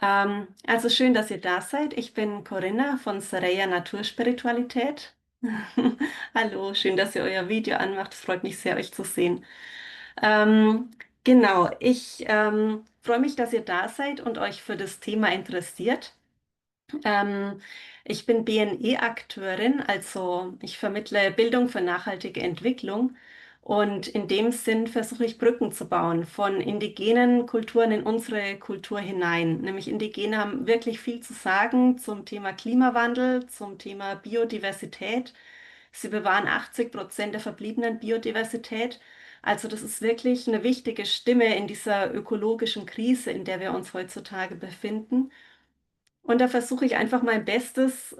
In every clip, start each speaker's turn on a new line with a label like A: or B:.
A: Also schön, dass ihr da seid. Ich bin Corinna von Sareya Naturspiritualität. Hallo, schön, dass ihr euer Video anmacht. Es freut mich sehr, euch zu sehen. Ähm, genau, ich freue mich, dass ihr da seid und euch für das Thema interessiert. Ähm, Ich bin BNE-Akteurin, also ich vermittle Bildung für nachhaltige Entwicklung. Und in dem Sinn versuche ich Brücken zu bauen von indigenen Kulturen in unsere Kultur hinein. Nämlich Indigene haben wirklich viel zu sagen zum Thema Klimawandel, zum Thema Biodiversität. Sie bewahren 80% der verbliebenen Biodiversität. Also das ist wirklich eine wichtige Stimme in dieser ökologischen Krise, in der wir uns heutzutage befinden. Und da versuche ich einfach mein Bestes,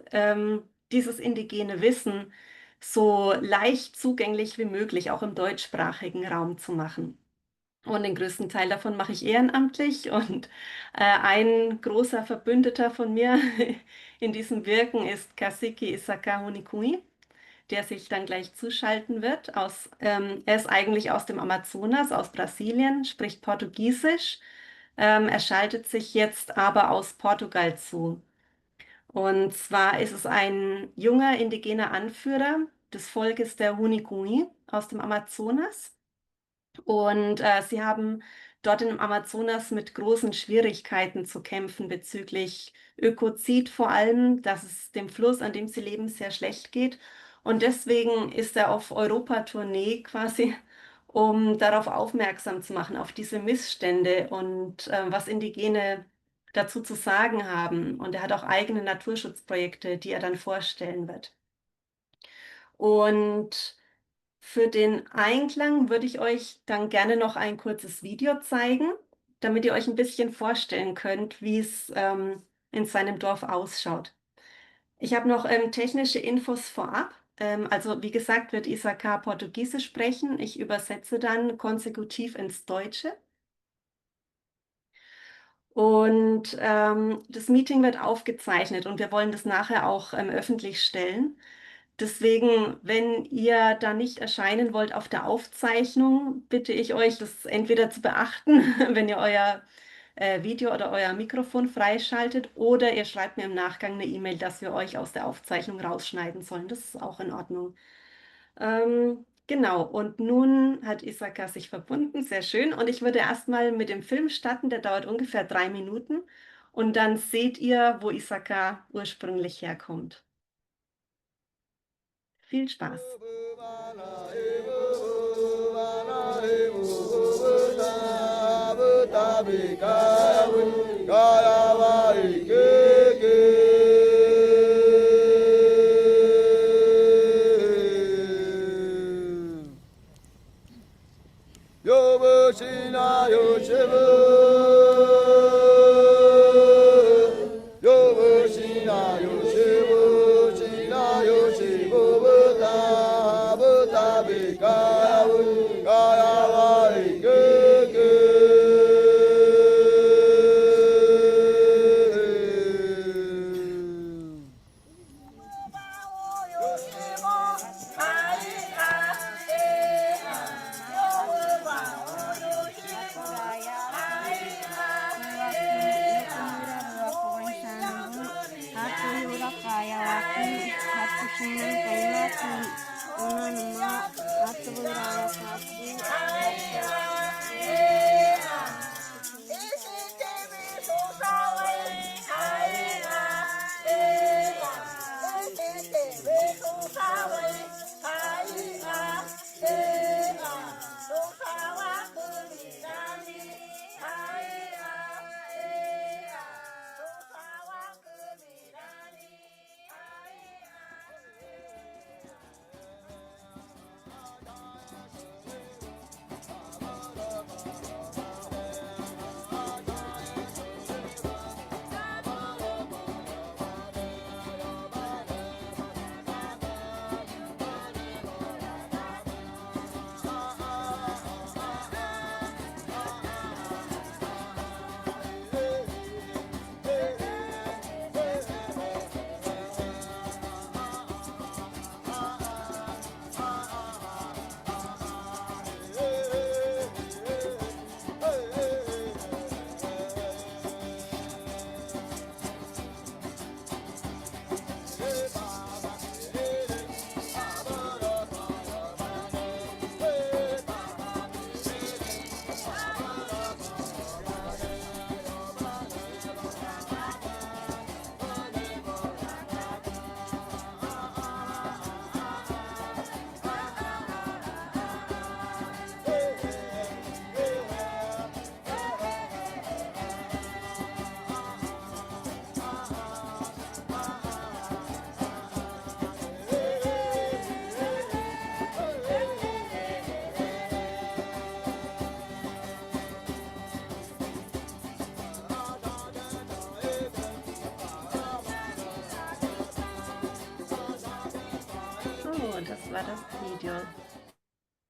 A: dieses indigene Wissen so leicht zugänglich wie möglich auch im deutschsprachigen Raum zu machen. Und den größten Teil davon mache ich ehrenamtlich. Und ein großer Verbündeter von mir in diesem Wirken ist Kasiki Isaka Hunikui, der sich dann gleich zuschalten wird. Er ist eigentlich aus dem Amazonas, aus Brasilien, spricht Portugiesisch. Er schaltet sich jetzt aber aus Portugal zu. Und zwar ist es ein junger indigener Anführer des Volkes der Hunikui aus dem Amazonas. Und sie haben dort im Amazonas mit großen Schwierigkeiten zu kämpfen bezüglich Ökozid vor allem, dass es dem Fluss, an dem sie leben, sehr schlecht geht. Und deswegen ist er auf Europatournee quasi, um darauf aufmerksam zu machen, auf diese Missstände und was Indigene dazu zu sagen haben. Und er hat auch eigene Naturschutzprojekte, die er dann vorstellen wird. Und für den Einklang würde ich euch dann gerne noch ein kurzes Video zeigen, damit ihr euch ein bisschen vorstellen könnt, wie es in seinem Dorf ausschaut. Ich habe noch technische Infos vorab. Also wie gesagt, wird Isaka Portugiesisch sprechen. Ich übersetze dann konsekutiv ins Deutsche. Und das Meeting wird aufgezeichnet und wir wollen das nachher auch öffentlich stellen. Deswegen, wenn ihr da nicht erscheinen wollt auf der Aufzeichnung, bitte ich euch, das entweder zu beachten, wenn ihr euer Video oder euer Mikrofon freischaltet, oder ihr schreibt mir im Nachgang eine E-Mail, dass wir euch aus der Aufzeichnung rausschneiden sollen. Das ist auch in Ordnung. Genau, und nun hat Isaka sich verbunden, sehr schön. Und ich würde erstmal mit dem Film starten, der dauert ungefähr 3 Minuten. Und dann seht ihr, wo Isaka ursprünglich herkommt. Viel Spaß.
B: Yobushina Yoshibu Yobushina Yoshibu Shina Yoshibu Buddha Buddha Bikayavu Kayavari Gugu
A: das war das Video.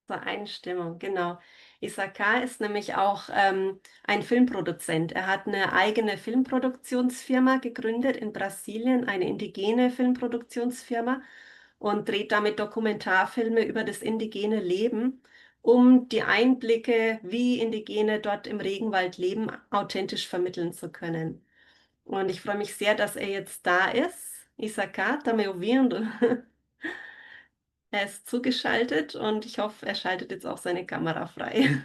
A: Zur Einstimmung, genau. Isakar ist nämlich auch ein Filmproduzent. Er hat eine eigene Filmproduktionsfirma gegründet in Brasilien, eine indigene Filmproduktionsfirma und dreht damit Dokumentarfilme über das indigene Leben, um die Einblicke, wie Indigene dort im Regenwald leben, authentisch vermitteln zu können. Und ich freue mich sehr, dass er jetzt da ist. Isakar, tá me ouvindo? Er ist zugeschaltet und ich hoffe, er schaltet jetzt auch seine Kamera frei.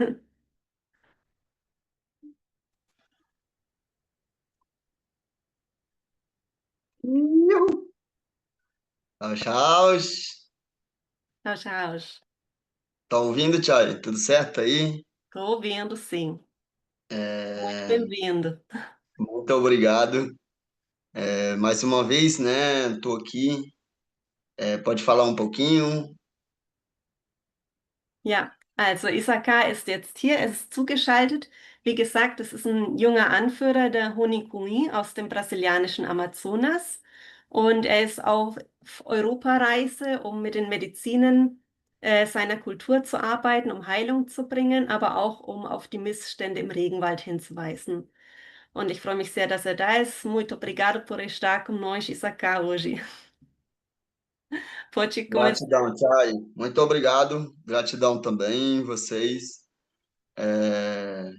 B: Iu. Tchau, tchau.
A: Tchau, tchau.
B: Tá ouvindo, Chay? Tudo certo aí?
A: Estou ouvindo, sim. Muito
B: É,
A: bem-vindo.
B: muito obrigado. Mais uma vez, né? Tô aqui. Pode falar um pouquinho?
A: Ja, also Isaka ist jetzt hier, er ist zugeschaltet. Wie gesagt, es ist ein junger Anführer der Honikui aus dem brasilianischen Amazonas und er ist auf Europareise, um mit den Medizinen seiner Kultur zu arbeiten, um Heilung zu bringen, aber auch um auf die Missstände im Regenwald hinzuweisen. Und ich freue mich sehr, dass er da ist. Muito obrigado por estar conosco, Isaka, hoje. Pode começar.
B: Gratidão, Chay. Muito obrigado. Gratidão também, vocês, é,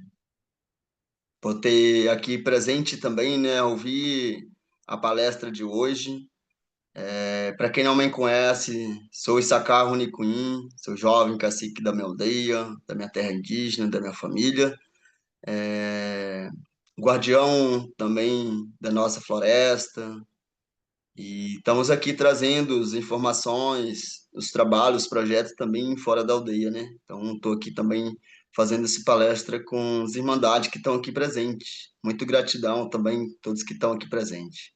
B: por ter aqui presente também, né? Ouvir a palestra de hoje. Para quem não me conhece, sou Issacar Runicuim, sou jovem cacique da minha aldeia, da minha terra indígena, da minha família. Guardião também da nossa floresta. E estamos aqui trazendo as informações, os trabalhos, os projetos também fora da aldeia, né? Então, estou aqui também fazendo essa palestra com as irmandades que estão aqui presentes. Muito gratidão também a todos que estão aqui presentes.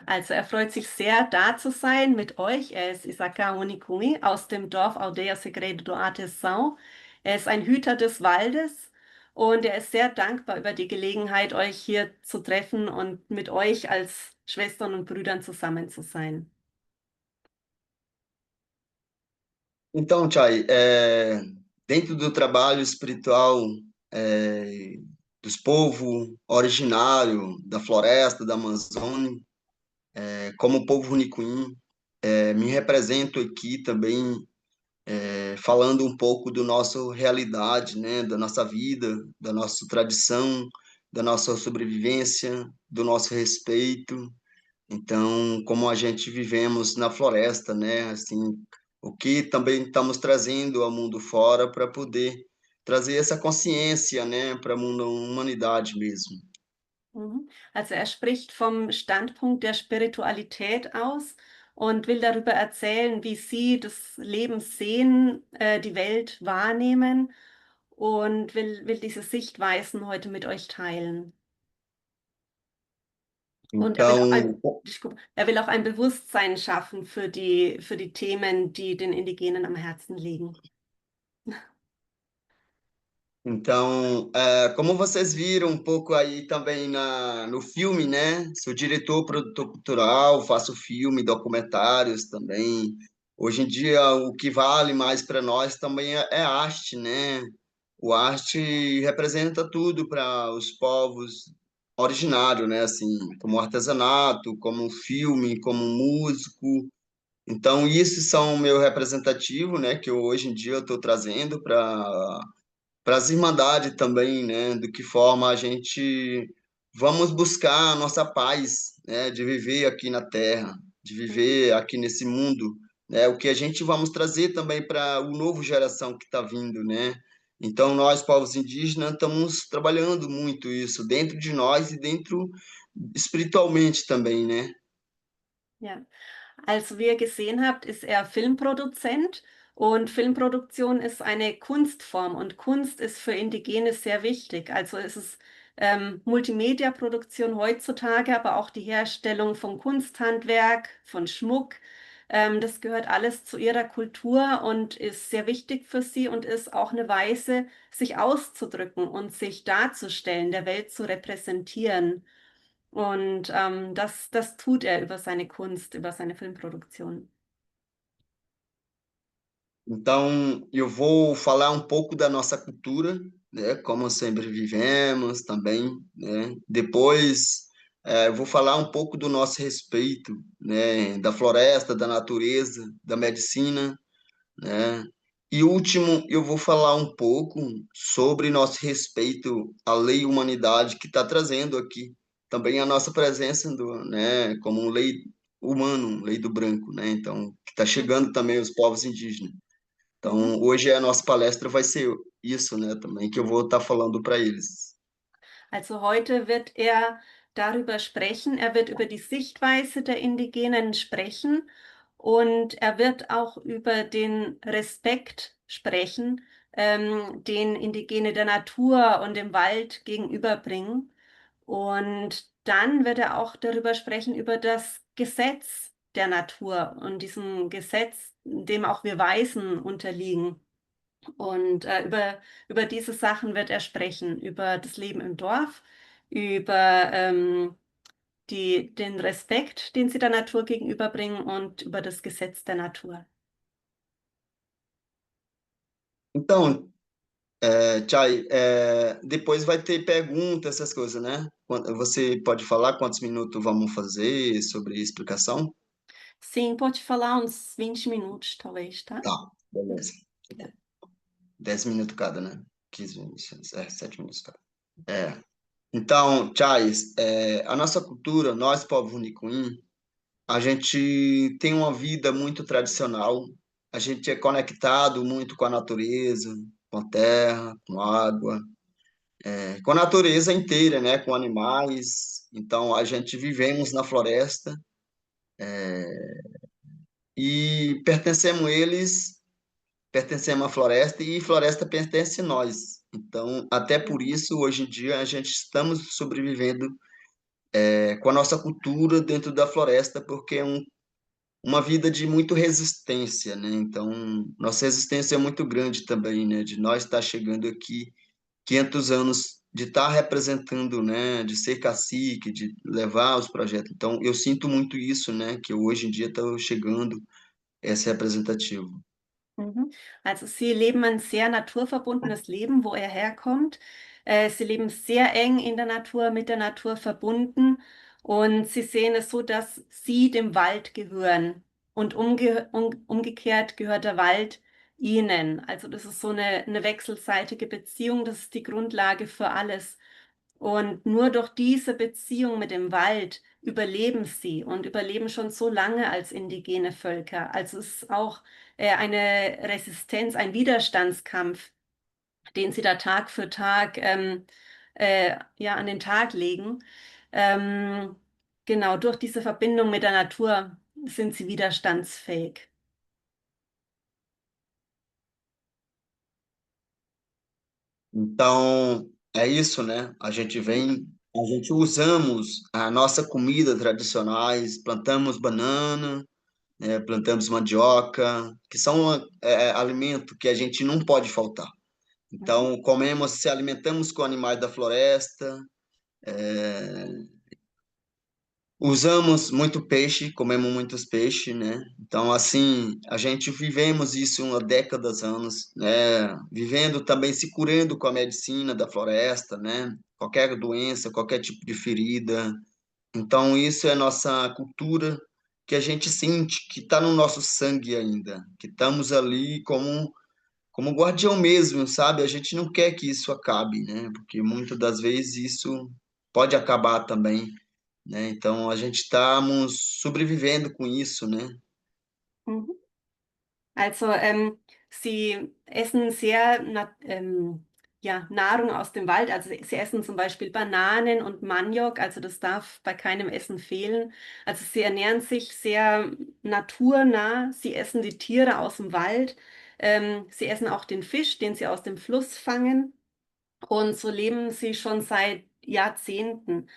A: Also er freut sich sehr, da zu sein mit euch. Er ist Isaka Honikui aus dem Dorf Aldeia Segredo do Artesão. Er ist ein Hüter des Waldes und er ist sehr dankbar über die Gelegenheit, euch hier zu treffen und mit euch als Schwestern und Brüdern zusammen zu sein.
B: Então, Chay, dentro do trabalho espiritual é, dos povos originários da floresta, da Amazônia, como povo Runicuim, me represento aqui também falando um pouco do nossa realidade, né, da nossa vida, da nossa tradição, da nossa sobrevivência, do nosso respeito. Então, como a gente vivemos na floresta, né, assim, o que também estamos trazendo ao mundo fora para poder trazer essa consciência, né, para a humanidade mesmo.
A: Mhm. Also er spricht vom Standpunkt der Spiritualität aus und will darüber erzählen, wie sie das Leben sehen, die Welt wahrnehmen und will diese Sichtweisen heute mit euch teilen. Und
B: Então,
A: er will auch ein Bewusstsein schaffen für die Themen, die den Indigenen am Herzen liegen.
B: Como vocês viram um pouco aí também no filme, né? Sou diretor, produtor cultural, faço filme, documentários também. Hoje em dia, o que vale mais para nós também é arte, né? O arte representa tudo para os povos originários, né? Assim, como artesanato, como filme, como músico. Então, isso são o meu representativo, né? Que hoje em dia eu estou trazendo para as irmandades também, né? De que forma a gente vamos buscar a nossa paz, né? De viver aqui na Terra, de
A: Mhm.
B: viver aqui nesse mundo, né? O que a gente vamos trazer também para o novo geração que está vindo, né? Então, nós, povos indígenas, estamos trabalhando muito isso dentro de nós e dentro espiritualmente também, né?
A: Ja. Also wie ihr gesehen habt, ist er Filmproduzent und Filmproduktion ist eine Kunstform und Kunst ist für Indigene sehr wichtig. Also es ist Multimedia-Produktion heutzutage, aber auch die Herstellung von Kunsthandwerk, von Schmuck. Das gehört alles zu ihrer Kultur und ist sehr wichtig für sie und ist auch eine Weise, sich auszudrücken und sich darzustellen, der Welt zu repräsentieren. Und das tut er über seine Kunst, über seine Filmproduktion.
B: Então, eu vou falar um pouco da nossa cultura, né, como sempre vivemos também, né? Depois, eu vou falar um pouco do nosso respeito, né, da floresta, da natureza, da medicina, né? E último, eu vou falar um pouco sobre nosso respeito à lei e humanidade que está trazendo aqui também a nossa presença né, como lei humano, lei do branco, né? Então, que está chegando também os povos indígenas.
A: Mhm.
B: Então, hoje a nossa palestra vai ser isso, né, também, que eu vou estar falando para eles.
A: Also heute wird er darüber sprechen, er wird über die Sichtweise der Indigenen sprechen und er wird auch über den Respekt sprechen, den Indigene der Natur und dem Wald gegenüberbringen. Und dann wird er auch darüber sprechen, über das Gesetz der Natur und diesem Gesetz, dem auch wir Weisen unterliegen. Und über diese Sachen wird er sprechen, über das Leben im Dorf, über den Respekt, den sie der Natur gegenüberbringen und über das Gesetz der Natur.
B: Então, Chay, depois vai ter perguntas, essas coisas, né? Você pode falar quantos minutos vamos fazer sobre explicação?
A: Sim, pode falar uns 20 minutos, talvez, tá?
B: Tá, beleza.
A: Tá.
B: 10 minutos cada, né? 15 minutos, 7 minutos cada. É. Então, Chay, a nossa cultura, nós, povo Unicuim, a gente tem uma vida muito tradicional, a gente é conectado muito com a natureza, com a terra, com a água, com a natureza inteira, né? Com animais. Então, a gente vivemos na floresta e pertencemos à floresta e floresta pertence a nós. Então, até por isso, hoje em dia, a gente estamos sobrevivendo com a nossa cultura dentro da floresta, porque é uma vida de muito resistência, né? Então, nossa resistência é muito grande também, né? De nós estar chegando aqui 500 anos de estar representando, né? De ser cacique, de levar os projetos. Então, eu sinto muito isso, né? Que eu, hoje em dia estou chegando a ser representativo.
A: Mhm. Also Sie leben ein sehr naturverbundenes Leben, wo er herkommt. Sie leben sehr eng in der Natur, mit der Natur verbunden und Sie sehen es so, dass Sie dem Wald gehören und umgekehrt gehört der Wald Ihnen. Also das ist so eine wechselseitige Beziehung, das ist die Grundlage für alles. Und nur durch diese Beziehung mit dem Wald überleben sie und überleben schon so lange als indigene Völker. Also es ist auch eine Resistenz, ein Widerstandskampf, den sie da Tag für Tag ja, an den Tag legen. Ähm, genau, durch diese Verbindung mit der Natur sind sie widerstandsfähig.
B: Então, é isso, né? A gente usamos a nossa comida tradicionais, plantamos banana, né? Plantamos mandioca, que são alimento que a gente não pode faltar.
A: Mhm.
B: Então, comemos, se alimentamos com animais da floresta, usamos muito peixe, comemos muitos peixes, né? Então, assim, a gente vivemos isso há décadas, anos, né? Vivendo também, se curando com a medicina da floresta, né? Qualquer doença, qualquer tipo de ferida. Então, isso é nossa cultura que a gente sente, que está no nosso sangue ainda, que estamos ali como guardião mesmo, sabe? A gente não quer que isso acabe, né? Porque muitas das vezes isso pode acabar também, né? Então a gente estamos sobrevivendo com isso, né?
A: Mhm. Also sie essen sehr ja, Nahrung aus dem Wald. Also sie essen zum Beispiel Bananen und Maniok. Also das darf bei keinem Essen fehlen. Also sie ernähren sich sehr naturnah. Sie essen die Tiere aus dem Wald. Sie essen auch den Fisch, den sie aus dem Fluss fangen. Und so leben sie schon seit Jahrzehnten.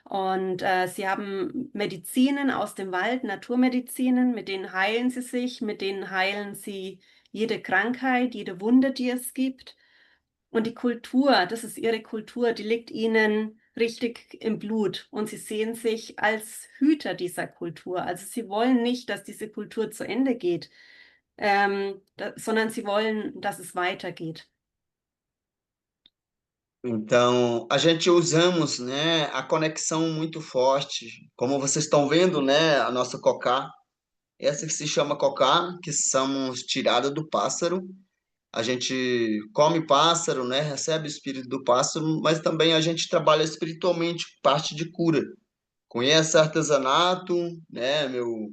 A: Und sie haben Medizinen aus dem Wald, Naturmedizinen, mit denen heilen sie sich, mit denen heilen sie jede Krankheit, jede Wunde, die es gibt. Und die Kultur, das ist ihre Kultur, die liegt ihnen richtig im Blut. Und sie sehen sich als Hüter dieser Kultur. Also sie wollen nicht, dass diese Kultur zu Ende geht. sondern sie wollen, dass es weitergeht.
B: Então, a gente usamos, né, a conexão muito forte, como vocês estão vendo, né, a nossa cocá, essa que se chama cocá, que somos tirada do pássaro. A gente come pássaro, né, recebe o espírito do pássaro, mas também a gente trabalha espiritualmente, parte de cura. Conhece artesanato, né, meu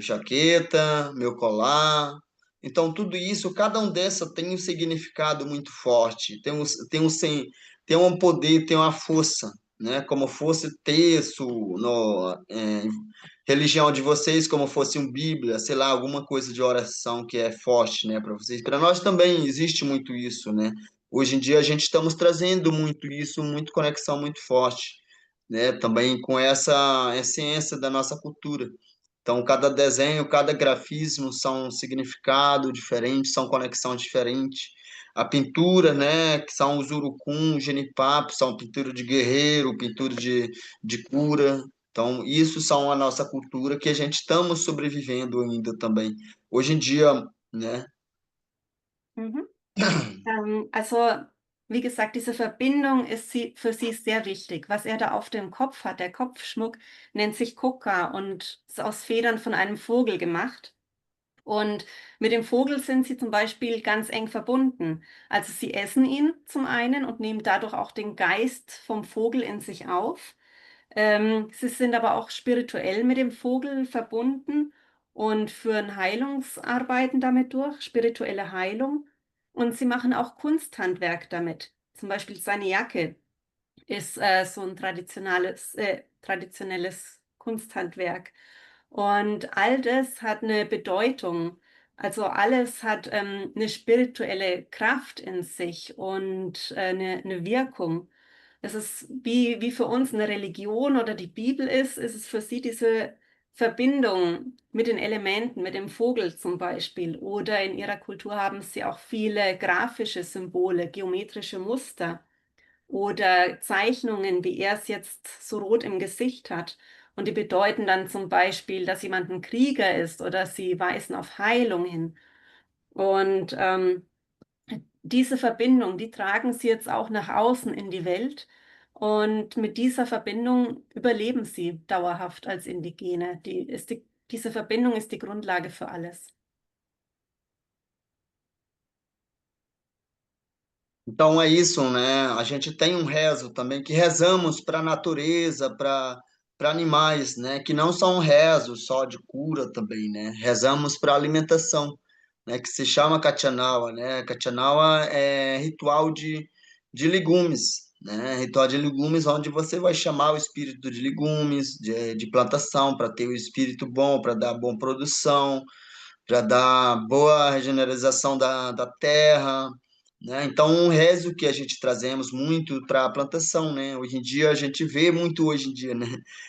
B: jaqueta, meu colar. Então, tudo isso, cada um dessa tem um significado muito forte, tem um poder, tem uma força, né? Como fosse texto, religião de vocês, como fosse um Bíblia, sei lá, alguma coisa de oração que é forte, né, para vocês. Para nós também existe muito isso, né? Hoje em dia a gente estamos trazendo muito isso, muito conexão muito forte, né? Também com essa essência da nossa cultura. Então, cada desenho, cada grafismo são um significado diferente, são conexão diferente. A pintura, né, que são os urucum, genipapo, são pintura de guerreiro, pintura de cura. Então, isso são a nossa cultura que a gente estamos sobrevivendo ainda também. Hoje em dia, né?
A: Mhm. Also, wie gesagt, diese Verbindung ist für sie sehr wichtig. Was er da auf dem Kopf hat, der Kopfschmuck, nennt sich Koka und ist aus Federn von einem Vogel gemacht. Und mit dem Vogel sind sie zum Beispiel ganz eng verbunden. Also sie essen ihn zum einen und nehmen dadurch auch den Geist vom Vogel in sich auf. Sie sind aber auch spirituell mit dem Vogel verbunden und führen Heilungsarbeiten damit durch, spirituelle Heilung. Und sie machen auch Kunsthandwerk damit. Zum Beispiel seine Jacke ist so ein traditionelles Kunsthandwerk. Und all das hat eine Bedeutung. Also alles hat eine spirituelle Kraft in sich und eine Wirkung. Es ist wie für uns eine Religion oder die Bibel ist es für sie diese Verbindung mit den Elementen, mit dem Vogel zum Beispiel. Oder in ihrer Kultur haben sie auch viele grafische Symbole, geometrische Muster oder Zeichnungen, wie er es jetzt so rot im Gesicht hat. Und die bedeuten dann zum Beispiel, dass jemand ein Krieger ist oder sie weisen auf Heilung hin. Und diese Verbindung, die tragen sie jetzt auch nach außen in die Welt. Und mit dieser Verbindung überleben sie dauerhaft als Indigene. Diese Verbindung ist die Grundlage für alles.
B: Então é isso, né? A gente tem um rezo também que rezamos para a natureza, para animais, né? Que não são rezos só de cura também, né? Rezamos para alimentação, né? Que se chama Katianawa, né? Katianawa é ritual de legumes, né? Ritual de legumes onde você vai chamar o espírito de legumes, de plantação, para ter o espírito bom, para dar boa produção, para dar boa regeneralização da terra, né? Então, um rezo que a gente trazemos muito para a plantação, né? Hoje em dia a gente vê muito hoje em dia, né?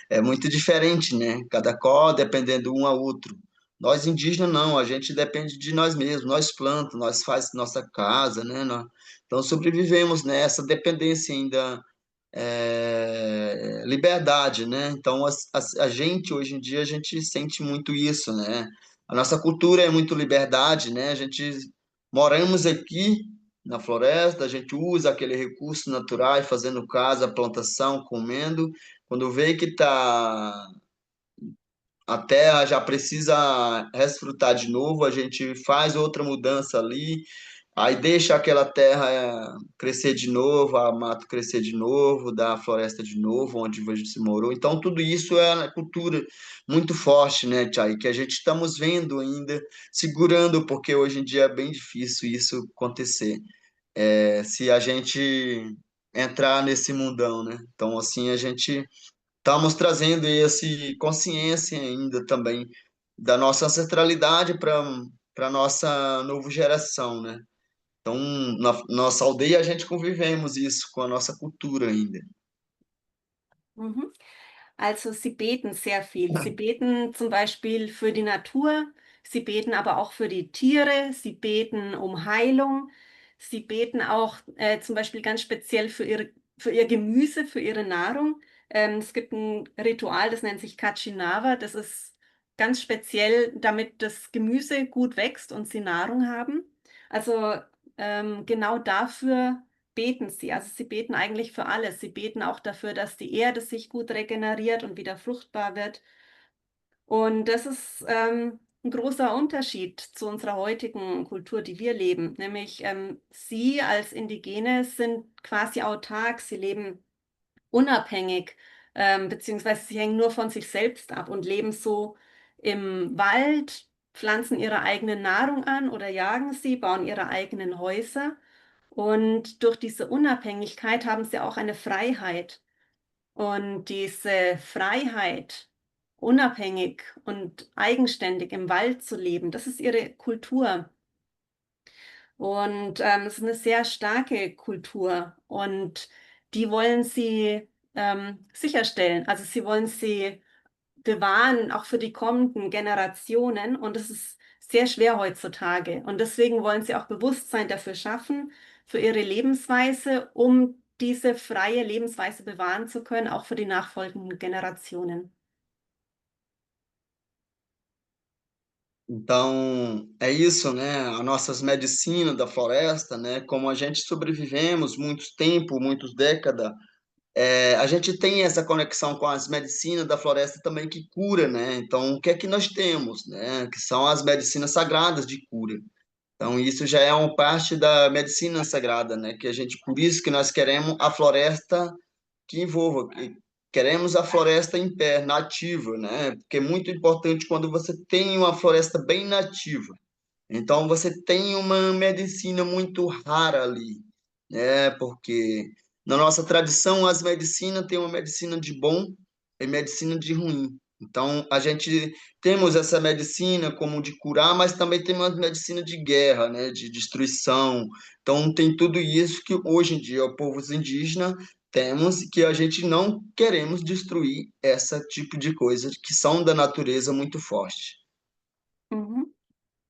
B: É muito diferente, né? Cada qual dependendo um ao outro. Nós indígenas não, a gente depende de nós mesmos, nós plantamos, nós faz nossa casa, né? Então sobrevivemos nessa dependência ainda liberdade, né? Então, a gente, hoje em dia, a gente sente muito isso, né? A nossa cultura é muito liberdade, né? A gente moramos aqui na floresta, a gente usa aquele recurso natural, fazendo casa, plantação, comendo. Quando vê que a terra já precisa resfrutar de novo, a gente faz outra mudança ali, aí deixa aquela terra crescer de novo, a mato crescer de novo, dá a floresta de novo, onde você se morou. Então, tudo isso é a cultura muito forte, né, Chay, que a gente estamos vendo ainda, segurando, porque hoje em dia é bem difícil isso acontecer. Se a gente entrar nesse mundão, né? Então, assim, a gente estamos trazendo esse consciência ainda também da nossa ancestralidade para nossa nova geração, né? Então, na nossa aldeia, a gente convivemos isso com a nossa cultura ainda.
A: Mhm. Also sie beten sehr viel. Sie beten zum Beispiel für die Natur, sie beten aber auch für die Tiere, sie beten um Heilung, sie beten auch zum Beispiel ganz speziell für ihr Gemüse, für ihre Nahrung. Es gibt ein Ritual, das nennt sich Kachinawa, das ist ganz speziell, damit das Gemüse gut wächst und sie Nahrung haben. Also genau dafür beten sie. Also sie beten eigentlich für alles. Sie beten auch dafür, dass die Erde sich gut regeneriert und wieder fruchtbar wird. Und das ist ein großer Unterschied zu unserer heutigen Kultur, die wir leben. Nämlich sie als Indigene sind quasi autark. Sie leben unabhängig, beziehungsweise sie hängen nur von sich selbst ab und leben so im Wald, pflanzen ihre eigene Nahrung an oder jagen sie, bauen ihre eigenen Häuser. Und durch diese Unabhängigkeit haben sie auch eine Freiheit. Und diese Freiheit, unabhängig und eigenständig im Wald zu leben, das ist ihre Kultur. Und es ist eine sehr starke Kultur und die wollen sie sicherstellen. Also sie wollen sie bewahren, auch für die kommenden Generationen. Und das ist sehr schwer heutzutage. Und deswegen wollen sie auch Bewusstsein dafür schaffen, für ihre Lebensweise, um diese freie Lebensweise bewahren zu können, auch für die nachfolgenden Generationen.
B: Então, é isso, né? As nossas medicinas da floresta, né? Como a gente sobrevivemos muito tempo, muitas décadas, a gente tem essa conexão com as medicinas da floresta também que cura, né? Então, o que é que nós temos, né? Que são as medicinas sagradas de cura. Então, isso já é uma parte da medicina sagrada, né? Que a gente, por isso que nós queremos a floresta que envolva, queremos a floresta em pé, nativa, né? Porque é muito importante quando você tem uma floresta bem nativa. Então, você tem uma medicina muito rara ali, né? Porque na nossa tradição, as medicinas têm uma medicina de bom e medicina de ruim. Então, a gente temos essa medicina como de curar, mas também temos uma medicina de guerra, né? De destruição. Então, tem tudo isso que hoje em dia, os povos indígenas temos que a gente não queremos destruir esse tipo de coisa que são da natureza muito forte.
A: Mhm.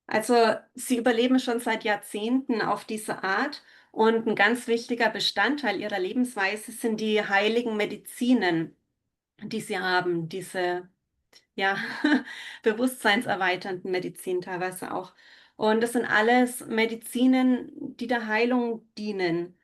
A: Also sie überleben schon seit Jahrzehnten auf diese Art und ein ganz wichtiger Bestandteil ihrer Lebensweise sind die heiligen Medizinen, die sie haben, diese ja, bewusstseinserweiternden Medizin teilweise auch. Und das sind alles Medizinen, die der Heilung dienen.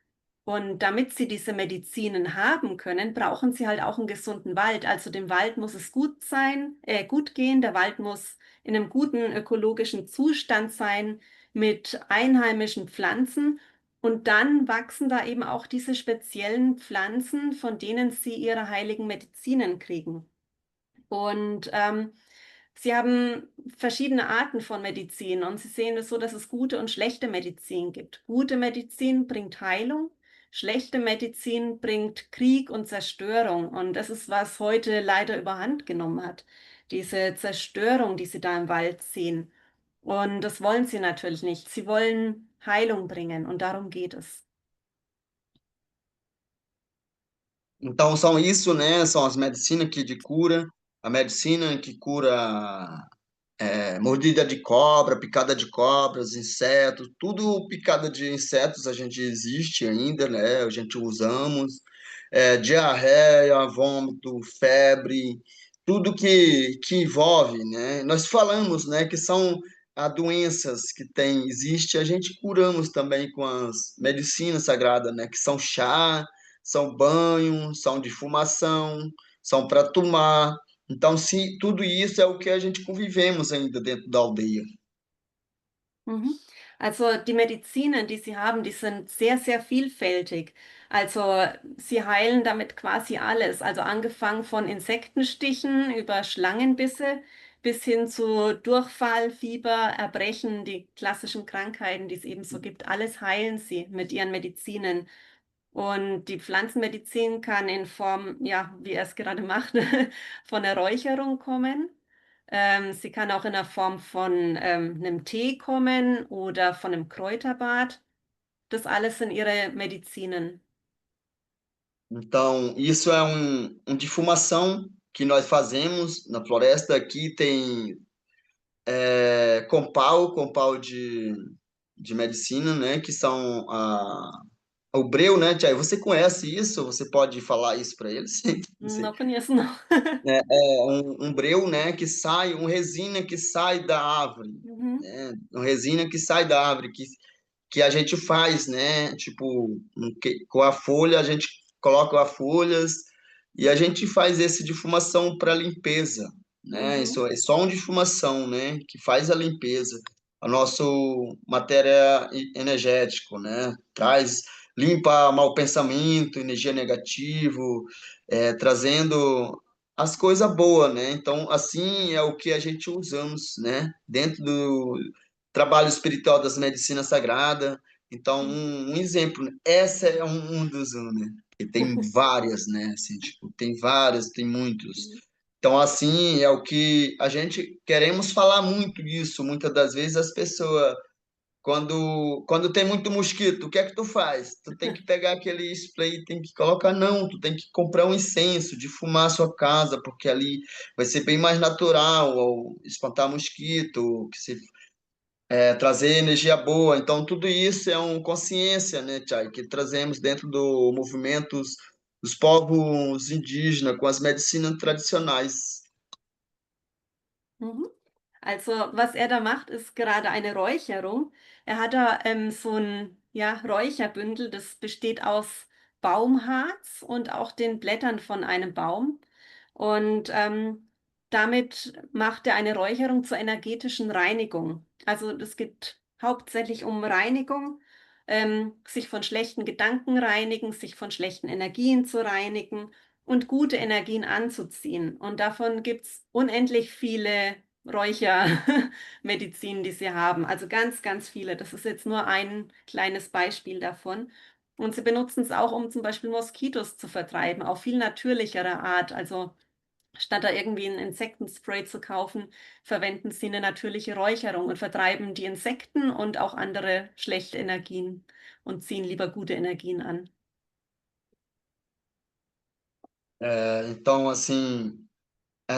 A: Und damit sie diese Medizinen haben können, brauchen sie halt auch einen gesunden Wald. Also dem Wald muss es gut sein, gut gehen. Der Wald muss in einem guten ökologischen Zustand sein mit einheimischen Pflanzen. Und dann wachsen da eben auch diese speziellen Pflanzen, von denen sie ihre heiligen Medizinen kriegen. Und sie haben verschiedene Arten von Medizin und sie sehen es so, dass es gute und schlechte Medizin gibt. Gute Medizin bringt Heilung, schlechte Medizin bringt Krieg und Zerstörung. Und das ist, was heute leider überhand genommen hat. Diese Zerstörung, die sie da im Wald sehen. Und das wollen sie natürlich nicht. Sie wollen Heilung bringen und darum geht es.
B: Então, são isso, né? São as medicinas que de cura, a medicina que cura mordida de cobra, picada de cobras, insetos, tudo picada de insetos a gente existe ainda, né? A gente usamos, diarreia, vômito, febre, tudo que envolve, né? Nós falamos, né, que são doenças que tem, existe, a gente curamos também com as medicinas sagradas, né? Que são chá, são banho, são defumação, são para tomar. Então, se tudo isso é o que a gente convivemos ainda dentro da aldeia.
A: Mhm. Also die Medizinen, die sie haben, die sind sehr, sehr vielfältig. Also sie heilen damit quasi alles. Also angefangen von Insektenstichen über Schlangenbisse bis hin zu Durchfall, Fieber, Erbrechen, die klassischen Krankheiten, die es eben so gibt. Alles heilen sie mit ihren Medizinen. Und die Pflanzenmedizin kann in Form, ja, wie er es gerade macht, von der Räucherung kommen. Sie kann auch in der Form von einem Tee kommen oder von einem Kräuterbad. Das alles sind ihre Medizinen.
B: Então, isso é um defumação que nós fazemos na floresta. Aqui tem compal de medicina, né? Que são o breu, né, Tia? Você conhece isso? Você pode falar isso para eles? Você,
A: Não conheço, não.
B: um breu, né, que sai, um resina que sai da árvore,
A: Uhum,
B: né? Uma resina que sai da árvore, que a gente faz, né? Tipo, com a folha, a gente coloca as folhas e a gente faz esse de fumação para limpeza, né?
A: uhum,
B: Isso é só um de fumação, né? Que faz a limpeza, a nosso matéria energético, né? Limpa mau pensamento, energia negativo, trazendo as coisas boas, né? Então, assim é o que a gente usamos, né? Dentro do trabalho espiritual das medicinas sagradas. Então, um exemplo, né? Essa é um dos né? E tem várias, né? Assim, tipo, tem várias, tem muitos.
A: uhum.
B: Então, assim, é o que a gente queremos falar muito isso. Muitas das vezes as pessoas, quando tem muito mosquito, o que é que tu faz? Tu tem que pegar aquele spray, tem que colocar, não, tu tem que comprar um incenso, defumar a sua casa, porque ali vai ser bem mais natural, ou espantar mosquito, que se trazer energia boa. Então, tudo isso é uma consciência, né, Chay, que trazemos dentro do movimentos dos povos indígenas com as medicinas tradicionais.
A: Mhm. Also, was er da macht, ist gerade eine Räucherung. Er hat da so ein ja, Räucherbündel, das besteht aus Baumharz und auch den Blättern von einem Baum. Und damit macht er eine Räucherung zur energetischen Reinigung. Also, es geht hauptsächlich um Reinigung, sich von schlechten Gedanken reinigen, sich von schlechten Energien zu reinigen und gute Energien anzuziehen. Und davon gibt es unendlich viele Räuchermedizin, die sie haben. Also ganz, ganz viele. Das ist jetzt nur ein kleines Beispiel davon. Und sie benutzen es auch, um zum Beispiel Moskitos zu vertreiben, auf viel natürlichere Art. Also statt da irgendwie ein Insektenspray zu kaufen, verwenden sie eine natürliche Räucherung und vertreiben die Insekten und auch andere schlechte Energien und ziehen lieber gute Energien an.
B: Então, assim,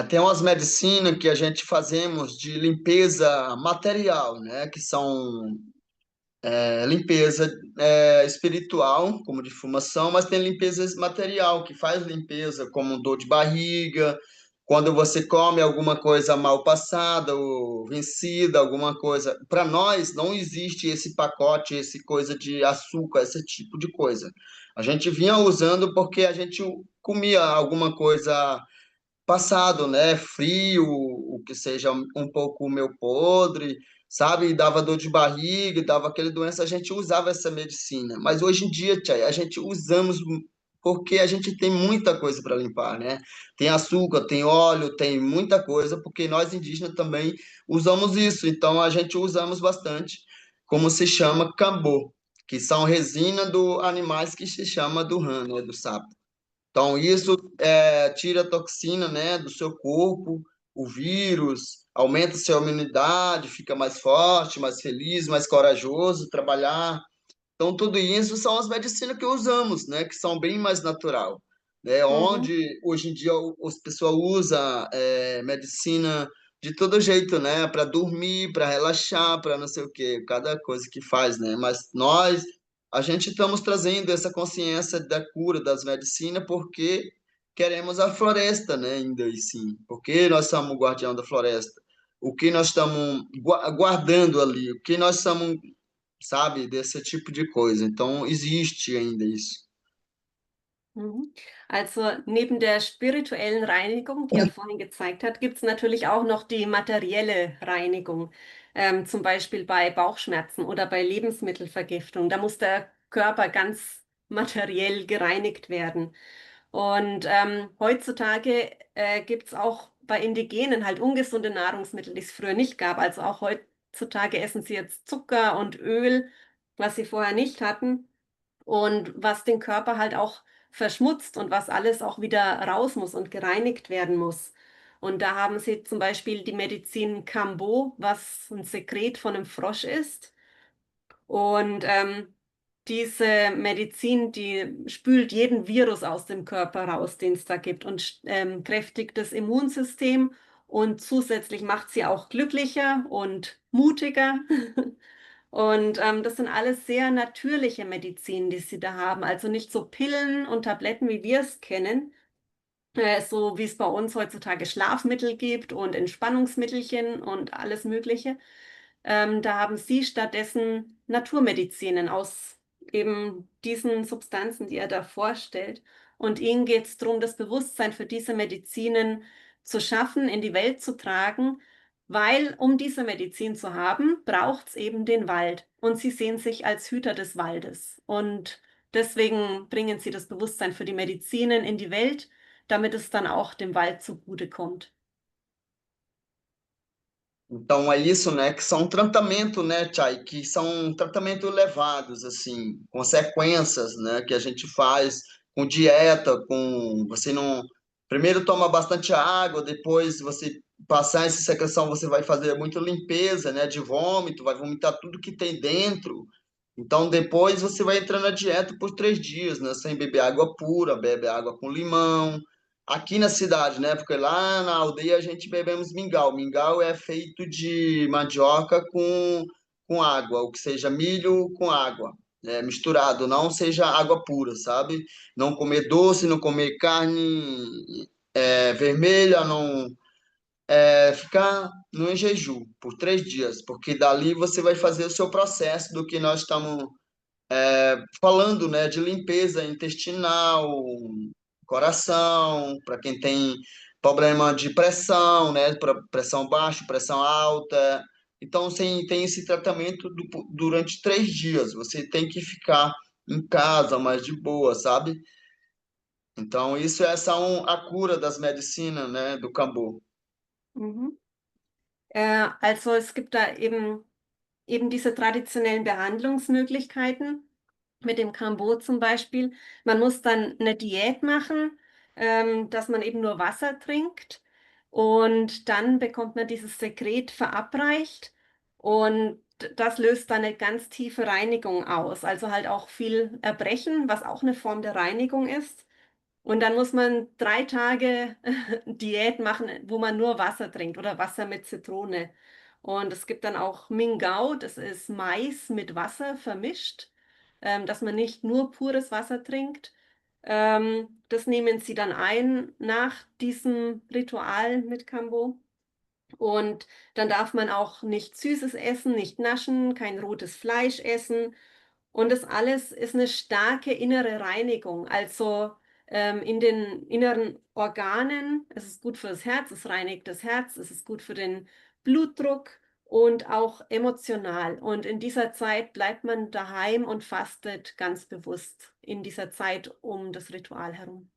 B: tem umas medicinas que a gente fazemos de limpeza material, né? Que são limpeza espiritual, como de fumação, mas tem limpeza material, que faz limpeza, como dor de barriga, quando você come alguma coisa mal passada ou vencida, alguma coisa. Para nós, não existe esse pacote, esse coisa de açúcar, esse tipo de coisa. A gente vinha usando porque a gente comia alguma coisa passado, né? Frio, o que seja um pouco meio podre, sabe? E dava dor de barriga, dava aquela doença, a gente usava essa medicina. Mas hoje em dia, tia, a gente usamos porque a gente tem muita coisa para limpar, né? Tem açúcar, tem óleo, tem muita coisa, porque nós indígenas também usamos isso. Então a gente usamos bastante, como se chama cambô, que são resina do animais que se chama do rã, né? Do sapo. Então, isso tira a toxina, né, do seu corpo, o vírus, aumenta a sua imunidade, fica mais forte, mais feliz, mais corajoso, trabalhar. Então, tudo isso são as medicinas que usamos, né, que são bem mais natural, né,
A: Mhm.
B: onde hoje em dia as pessoas usam medicina de todo jeito, né, para dormir, para relaxar, para não sei o quê, cada coisa que faz, né, mas nós, a gente estamos trazendo essa consciência da cura, das medicinas, porque queremos a floresta, né, ainda assim, porque nós somos o guardião da floresta, o que nós estamos guardando ali, o que nós estamos, sabe, desse tipo de coisa. Então, existe ainda isso.
A: Mhm. Also neben der spirituellen Reinigung, die er vorhin gezeigt hat, gibt es natürlich auch noch die materielle Reinigung, zum Beispiel bei Bauchschmerzen oder bei Lebensmittelvergiftung. Da muss der Körper ganz materiell gereinigt werden. Und heutzutage gibt es auch bei Indigenen halt ungesunde Nahrungsmittel, die es früher nicht gab. Also auch heutzutage essen sie jetzt Zucker und Öl, was sie vorher nicht hatten und was den Körper halt auch verschmutzt und was alles auch wieder raus muss und gereinigt werden muss. Und da haben sie zum Beispiel die Medizin Cambo, was ein Sekret von einem Frosch ist. Und diese Medizin, die spült jeden Virus aus dem Körper raus, den es da gibt und kräftigt das Immunsystem und zusätzlich macht sie auch glücklicher und mutiger. Und das sind alles sehr natürliche Medizin, die sie da haben. Also nicht so Pillen und Tabletten, wie wir es kennen, so wie es bei uns heutzutage Schlafmittel gibt und Entspannungsmittelchen und alles Mögliche. Da haben sie stattdessen Naturmedizinen aus eben diesen Substanzen, die er da vorstellt. Und ihnen geht es darum, das Bewusstsein für diese Medizinen zu schaffen, in die Welt zu tragen, weil um diese Medizin zu haben, braucht es eben den Wald. Und sie sehen sich als Hüter des Waldes. Und deswegen bringen sie das Bewusstsein für die Medizinen in die Welt, damit es dann auch dem Wald zugute kommt.
B: Então é isso, né? Que são tratamento, né, Chay? Que são tratamento elevados, assim, consequências, né? Que a gente faz com dieta, com você não primeiro toma bastante água, depois você passar essa secreção, você vai fazer muita limpeza, né? De vômito, vai vomitar tudo que tem dentro. Então depois você vai entrar na dieta por 3 dias, né? Sem beber água pura, bebe água com limão. Aqui na cidade, né? Porque lá na aldeia a gente bebemos mingau. Mingau é feito de mandioca com água, ou que seja milho com água, né? Misturado, não seja água pura, sabe? Não comer doce, não comer carne vermelha, não ficar no em jejum por 3 dias, porque dali você vai fazer o seu processo do que nós estamos falando, né, de limpeza intestinal, coração, para quem tem problema de pressão, né, pressão baixa, pressão alta. Então, tem esse tratamento durante 3 dias. Você tem que ficar em casa, mais de boa, sabe? Então, isso é a cura das medicinas, né, do Cambo.
A: Mhm. Also es gibt da eben diese traditionellen Behandlungsmöglichkeiten mit dem Kambo zum Beispiel. Man muss dann eine Diät machen, dass man eben nur Wasser trinkt und dann bekommt man dieses Sekret verabreicht und das löst dann eine ganz tiefe Reinigung aus. Also halt auch viel Erbrechen, was auch eine Form der Reinigung ist. Und dann muss man 3 Tage Diät machen, wo man nur Wasser trinkt oder Wasser mit Zitrone. Und es gibt dann auch Mingau, das ist Mais mit Wasser vermischt, dass man nicht nur pures Wasser trinkt. Das nehmen sie dann ein nach diesem Ritual mit Kambo. Und dann darf man auch nicht Süßes essen, nicht naschen, kein rotes Fleisch essen. Und das alles ist eine starke innere Reinigung. Also in den inneren Organen, es ist gut für das Herz, es reinigt das Herz, es ist gut für den Blutdruck und auch emotional. Und in dieser Zeit bleibt man daheim und fastet ganz bewusst in dieser Zeit um das Ritual herum.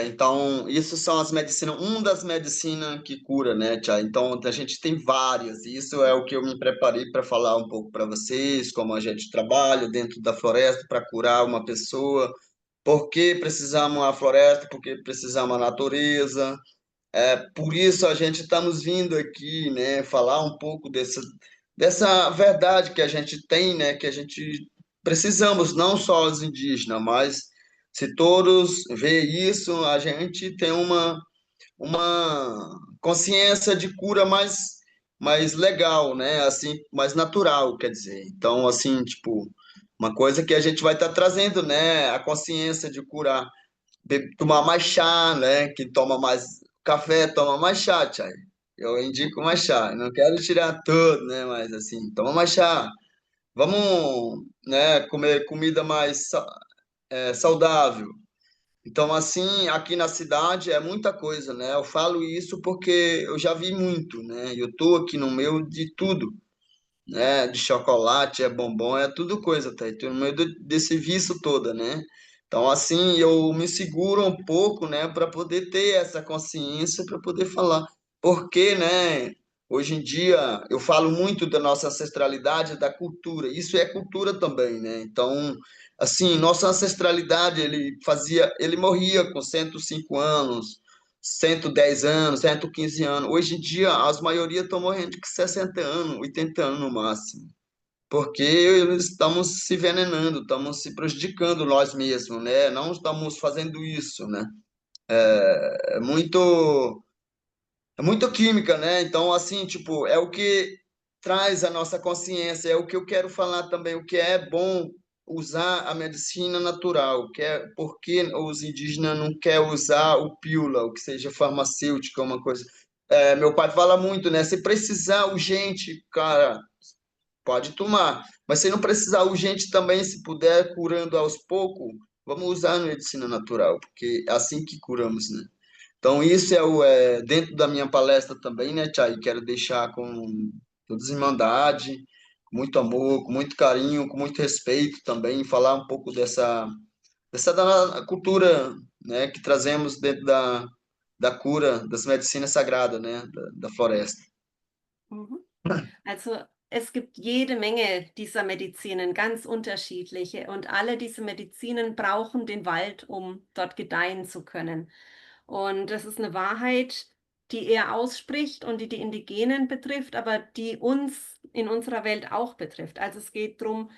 B: Então, isso são as medicinas, uma das medicinas que cura, né, Tia? Então, a gente tem várias, e isso é o que eu me preparei para falar um pouco para vocês, como a gente trabalha dentro da floresta para curar uma pessoa, por que precisamos a floresta, por que precisamos a natureza. Por isso a gente estamos vindo aqui, né, falar um pouco dessa verdade que a gente tem, né, que a gente precisamos, não só os indígenas, mas se todos vê isso, a gente tem uma consciência de cura mais legal, né, assim, mais natural, quer dizer. Então, assim, tipo, uma coisa que a gente vai estar trazendo, né, a consciência de curar tomar mais chá, né? Quem toma mais café, toma mais chá, Tchai. Eu indico mais chá. Não quero tirar tudo, né? Mas assim, toma mais chá. Vamos, né, comer comida mais saudável. Então, assim, aqui na cidade é muita coisa, né? Eu falo isso porque eu já vi muito, né? Eu tô aqui no meio de tudo, né? De chocolate, é bombom, é tudo coisa, tá? Tô no meio desse vício toda, né? Então, assim, eu me seguro um pouco, né, para poder ter essa consciência, para poder falar. Porque, né, hoje em dia eu falo muito da nossa ancestralidade, da cultura. Isso é cultura também, né? Então, assim, nossa ancestralidade, ele morria com 105 anos, 110 anos, 115 anos. Hoje em dia, as maioria estão morrendo com 60 anos, 80 anos no máximo. Porque estamos se envenenando, estamos se prejudicando nós mesmos, né? Não estamos fazendo isso, né? É muito. é muito química, né? Então, assim, tipo, é o que traz a nossa consciência, é o que eu quero falar também, o que é bom usar a medicina natural, que é porque os indígenas não querem usar o pílula, o que seja farmacêutica, uma coisa. É, meu pai fala muito, né? Se precisar urgente, cara, pode tomar. Mas se não precisar urgente também, se puder curando aos poucos, vamos usar a medicina natural, porque é assim que curamos, né? Então, isso dentro da minha palestra também, né, Chay? Quero deixar com toda irmandade, com muito amor, com muito carinho, com muito respeito também, falar um pouco dessa da cultura, né, que trazemos dentro da cura, das medicinas sagradas, né, da floresta.
A: Mhm. Also es gibt jede Menge dieser Medizinen, ganz unterschiedliche. Und alle diese Medizinen brauchen den Wald, um dort gedeihen zu können. Und das ist eine Wahrheit, die er ausspricht und die die Indigenen betrifft, aber die uns in unserer Welt auch betrifft. Also es geht darum,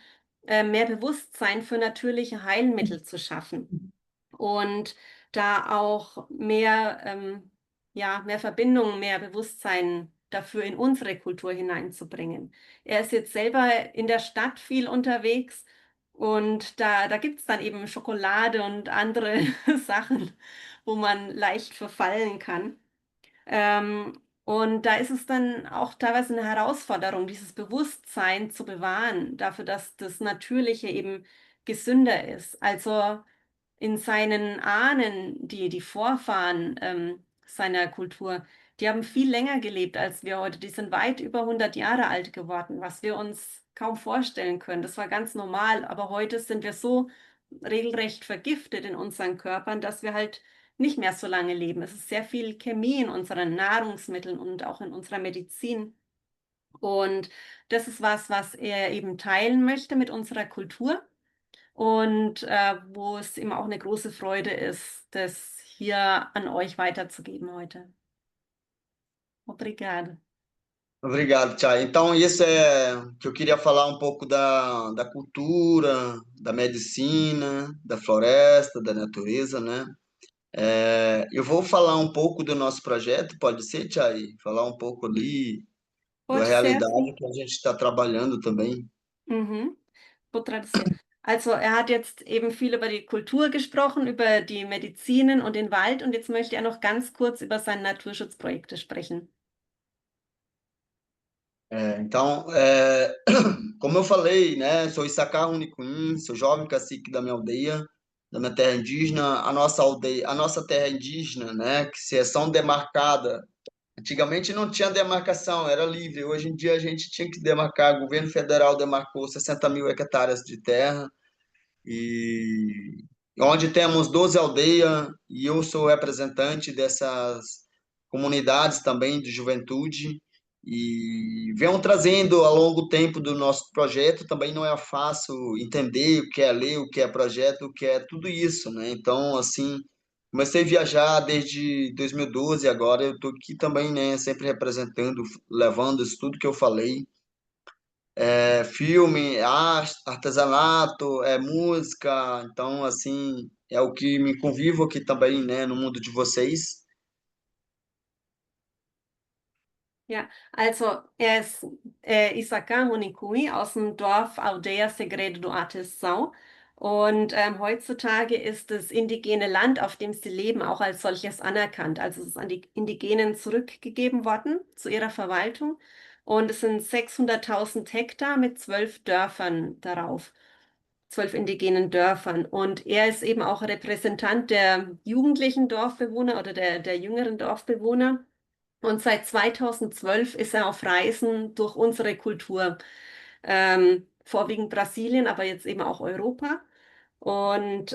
A: mehr Bewusstsein für natürliche Heilmittel zu schaffen und da auch mehr, ja, mehr Verbindung, mehr Bewusstsein dafür in unsere Kultur hineinzubringen. Er ist jetzt selber in der Stadt viel unterwegs und da gibt es dann eben Schokolade und andere Sachen, wo man leicht verfallen kann. Und da ist es dann auch teilweise eine Herausforderung, dieses Bewusstsein zu bewahren, dafür, dass das Natürliche eben gesünder ist. Also in seinen Ahnen, die Vorfahren seiner Kultur, die haben viel länger gelebt als wir heute. Die sind weit über 100 Jahre alt geworden, was wir uns kaum vorstellen können. Das war ganz normal, aber heute sind wir so regelrecht vergiftet in unseren Körpern, dass wir halt nicht mehr so lange leben. Es ist sehr viel Chemie in unseren Nahrungsmitteln und auch in unserer Medizin. Und das ist was, was er eben teilen möchte mit unserer Kultur und wo es ihm auch eine große Freude ist, das hier an euch weiterzugeben heute. Obrigada.
B: Obrigado, Chay. Então, isso é que eu queria falar um pouco da cultura, da medicina, da floresta, da natureza, né? Eu vou falar um pouco do nosso projeto, pode ser, Chay? Falar um pouco ali da
A: Pode ser,
B: realidade
A: sim.
B: que a gente está trabalhando também.
A: Mhm. Outra dizer. Also er hat jetzt eben viel über die Kultur gesprochen, über die Medizinen und den Wald und jetzt möchte er noch ganz kurz über seine Naturschutzprojekte sprechen.
B: Como eu falei, né? Sou Issacar Runicuim, sou jovem cacique da minha aldeia, da minha terra indígena. A nossa aldeia, a nossa terra indígena, né? Que seção demarcada. Antigamente não tinha demarcação, era livre. Hoje em dia a gente tinha que demarcar. O governo federal demarcou 60 mil hectares de terra e onde temos 12 aldeias e eu sou representante dessas comunidades também de juventude e venham trazendo ao longo do tempo do nosso projeto, também não é fácil entender o que é lei, o que é projeto, o que é tudo isso, né? Então, assim, comecei a viajar desde 2012, agora eu estou aqui também, né, sempre representando, levando isso tudo que eu falei, filme, arte, artesanato, música, então assim, é o que me convivo aqui também, né, no mundo de vocês.
A: Ja, also er ist Isaka Honikui aus dem Dorf Aldeia Segredo do Ateção. Und heutzutage ist das indigene Land, auf dem sie leben, auch als solches anerkannt. Also es ist an die Indigenen zurückgegeben worden zu ihrer Verwaltung. Und es sind 600.000 Hektar mit 12 Dörfern darauf, 12 indigenen Dörfern. Und er ist eben auch Repräsentant der jugendlichen Dorfbewohner oder der jüngeren Dorfbewohner. Und seit 2012 ist er auf Reisen durch unsere Kultur, vorwiegend Brasilien, aber jetzt eben auch Europa. Und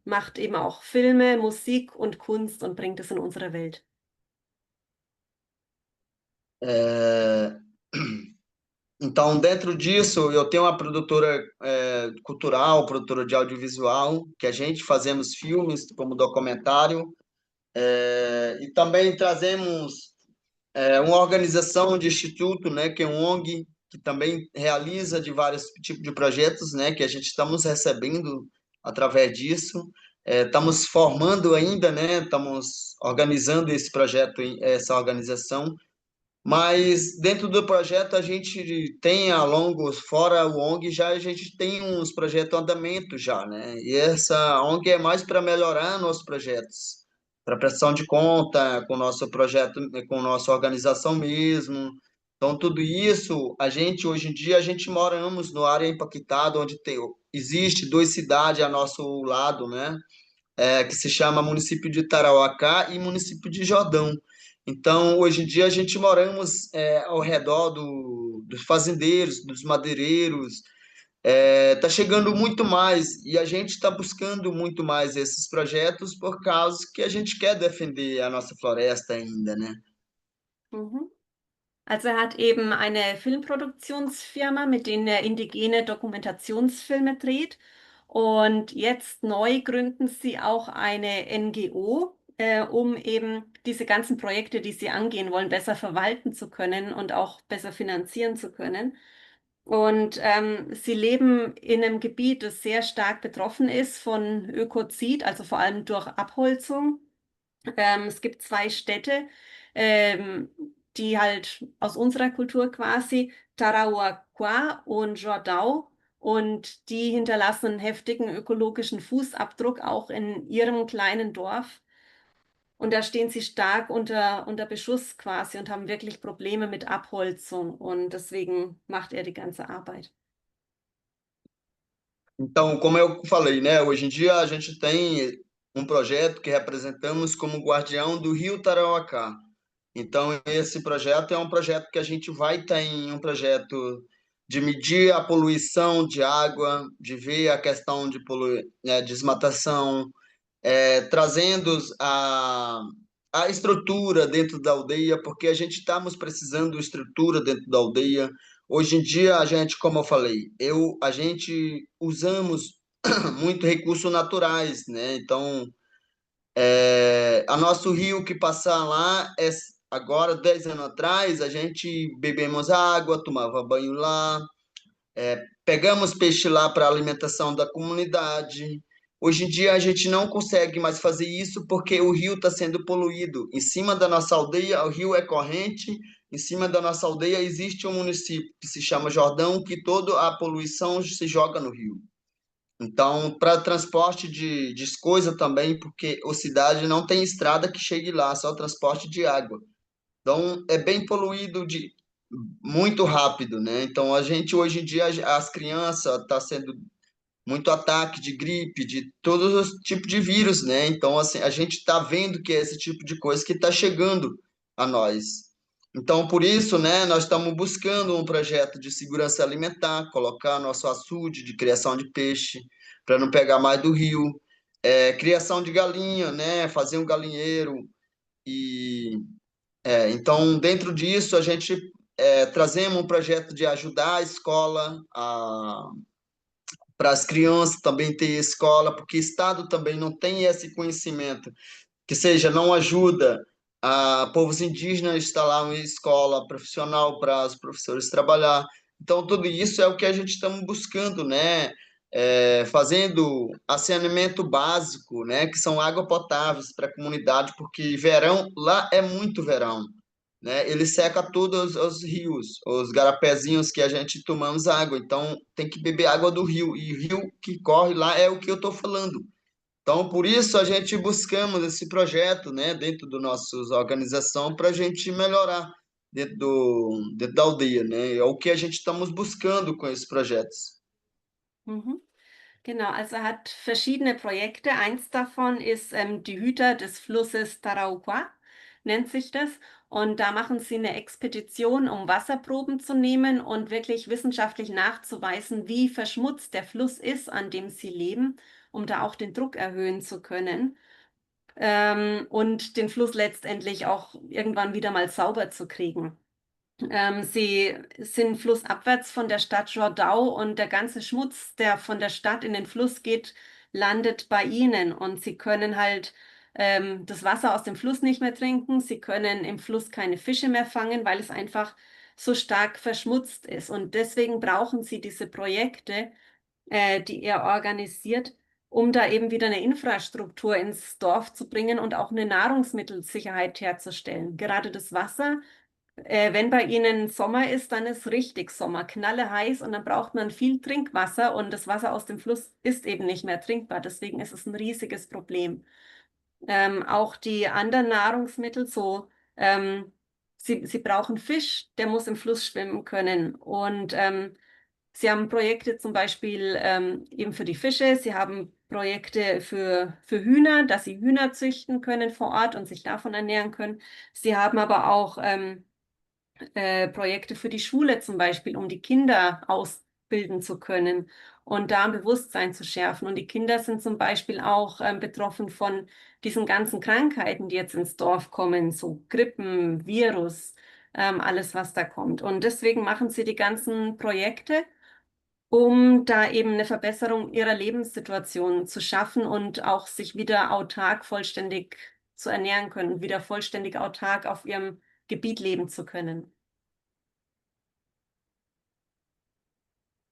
A: macht eben auch Filme, Musik und Kunst und bringt es in unsere Welt.
B: É, Então, dentro disso, eu tenho uma produtora cultural, produtora de audiovisual, que a gente fazemos filmes como documentário, e também trazemos uma organização de instituto, né, que é um ONG, que também realiza de vários tipos de projetos, né, que a gente estamos recebendo através disso. Estamos formando ainda, né? Estamos organizando esse projeto, essa organização, mas dentro do projeto a gente tem a longo, fora o ONG, já a gente tem uns projetos em andamento já, né? E essa ONG é mais para melhorar nossos projetos, para prestação de conta, com o nosso projeto, com nossa organização mesmo. Então, tudo isso, a gente, hoje em dia, a gente moramos no área impactada, onde existe duas cidades a nosso lado, né? Que se chama município de Tarauacá e município de Jordão. Então, hoje em dia, a gente moramos ao redor dos fazendeiros, dos madeireiros, está chegando muito mais e a gente está buscando muito mais esses projetos por causa que a gente quer defender a nossa floresta ainda, né?
A: Mhm. Also er hat eben eine Filmproduktionsfirma, mit denen er indigene Dokumentationsfilme dreht. Und jetzt neu gründen sie auch eine NGO, um eben diese ganzen Projekte, die sie angehen wollen, besser verwalten zu können und auch besser finanzieren zu können. Und sie leben in einem Gebiet, das sehr stark betroffen ist von Ökozid, also vor allem durch Abholzung. Es gibt zwei Städte, ähm, die halt aus unserer Kultur quasi, Tarahuacá und Jordão, und die hinterlassen einen heftigen ökologischen Fußabdruck auch in ihrem kleinen Dorf. Und da stehen sie stark unter Beschuss quasi und haben wirklich Probleme mit Abholzung. Und deswegen macht er die ganze Arbeit.
B: Então, como eu falei, né? Hoje em dia a gente tem um projeto que representamos como guardião do Rio Tarauacá. Então, esse projeto é um projeto que a gente vai estar em um projeto de medir a poluição de água, de ver a questão de desmatação, trazendo a estrutura dentro da aldeia, porque a gente estamos precisando de estrutura dentro da aldeia. Hoje em dia, a gente, como eu falei, a gente usamos muito recursos naturais, né? Então, a nosso rio que passar lá, agora, 10 anos atrás, a gente bebemos água, tomava banho lá, pegamos peixe lá para alimentação da comunidade. Hoje em dia a gente não consegue mais fazer isso porque o rio está sendo poluído. Em cima da nossa aldeia, o rio é corrente, em cima da nossa aldeia existe um município que se chama Jordão, que toda a poluição se joga no rio. Então, para transporte de coisa também, porque a cidade não tem estrada que chegue lá, só transporte de água. Então, é bem poluído muito rápido, né? Então, a gente hoje em dia, as crianças tá sendo muito ataque de gripe, de todos os tipos de vírus, né? Então, assim, a gente está vendo que é esse tipo de coisa que está chegando a nós. Então, por isso, né, nós estamos buscando um projeto de segurança alimentar, colocar nosso açude de criação de peixe, para não pegar mais do rio, criação de galinha, né, fazer um galinheiro. E então, dentro disso, a gente trazemos um projeto de ajudar a escola para as crianças também ter escola, porque o Estado também não tem esse conhecimento, que seja, não ajuda a povos indígenas a instalar uma escola profissional para os professores trabalhar. Então, tudo isso é o que a gente está buscando, né? Fazendo saneamento básico, né? Que são água potáveis para a comunidade, porque verão, lá é muito verão, né? Ele seca todos os rios, os garapézinhos que a gente tomamos água. Então, tem que beber água do rio. E o rio que corre lá é o que eu estou falando. Então, por isso a gente buscamos esse projeto, né, dentro da nossa organização para a gente melhorar dentro da aldeia, né? É o que a gente estamos buscando com esses projetos.
A: Mhm. Genau, also er hat verschiedene Projekte. Eins davon ist die Hüter des Flusses Tarauquá, nennt sich das. Und da machen sie eine Expedition, um Wasserproben zu nehmen und wirklich wissenschaftlich nachzuweisen, wie verschmutzt der Fluss ist, an dem sie leben, um da auch den Druck erhöhen zu können. Und den Fluss letztendlich auch irgendwann wieder mal sauber zu kriegen. Sie sind flussabwärts von der Stadt Jordão und der ganze Schmutz, der von der Stadt in den Fluss geht, landet bei ihnen. Und sie können halt das Wasser aus dem Fluss nicht mehr trinken. Sie können im Fluss keine Fische mehr fangen, weil es einfach so stark verschmutzt ist. Und deswegen brauchen sie diese Projekte, die er organisiert, um da eben wieder eine Infrastruktur ins Dorf zu bringen und auch eine Nahrungsmittelsicherheit herzustellen. Gerade das Wasser, wenn bei Ihnen Sommer ist, dann ist richtig Sommer, knalleheiß und dann braucht man viel Trinkwasser und das Wasser aus dem Fluss ist eben nicht mehr trinkbar. Deswegen ist es ein riesiges Problem. Auch die anderen Nahrungsmittel, sie brauchen Fisch, der muss im Fluss schwimmen können. Und sie haben Projekte zum Beispiel eben für die Fische, sie haben Projekte für Hühner, dass sie Hühner züchten können vor Ort und sich davon ernähren können. Sie haben aber auch Projekte für die Schule zum Beispiel, um die Kinder ausbilden zu können und da ein Bewusstsein zu schärfen. Und die Kinder sind zum Beispiel auch betroffen von diesen ganzen Krankheiten, die jetzt ins Dorf kommen, so Grippen, Virus, alles, was da kommt. Und deswegen machen sie die ganzen Projekte, um da eben eine Verbesserung ihrer Lebenssituation zu schaffen und auch sich wieder autark vollständig zu ernähren können, wieder vollständig autark auf ihrem Gebiet leben zu können.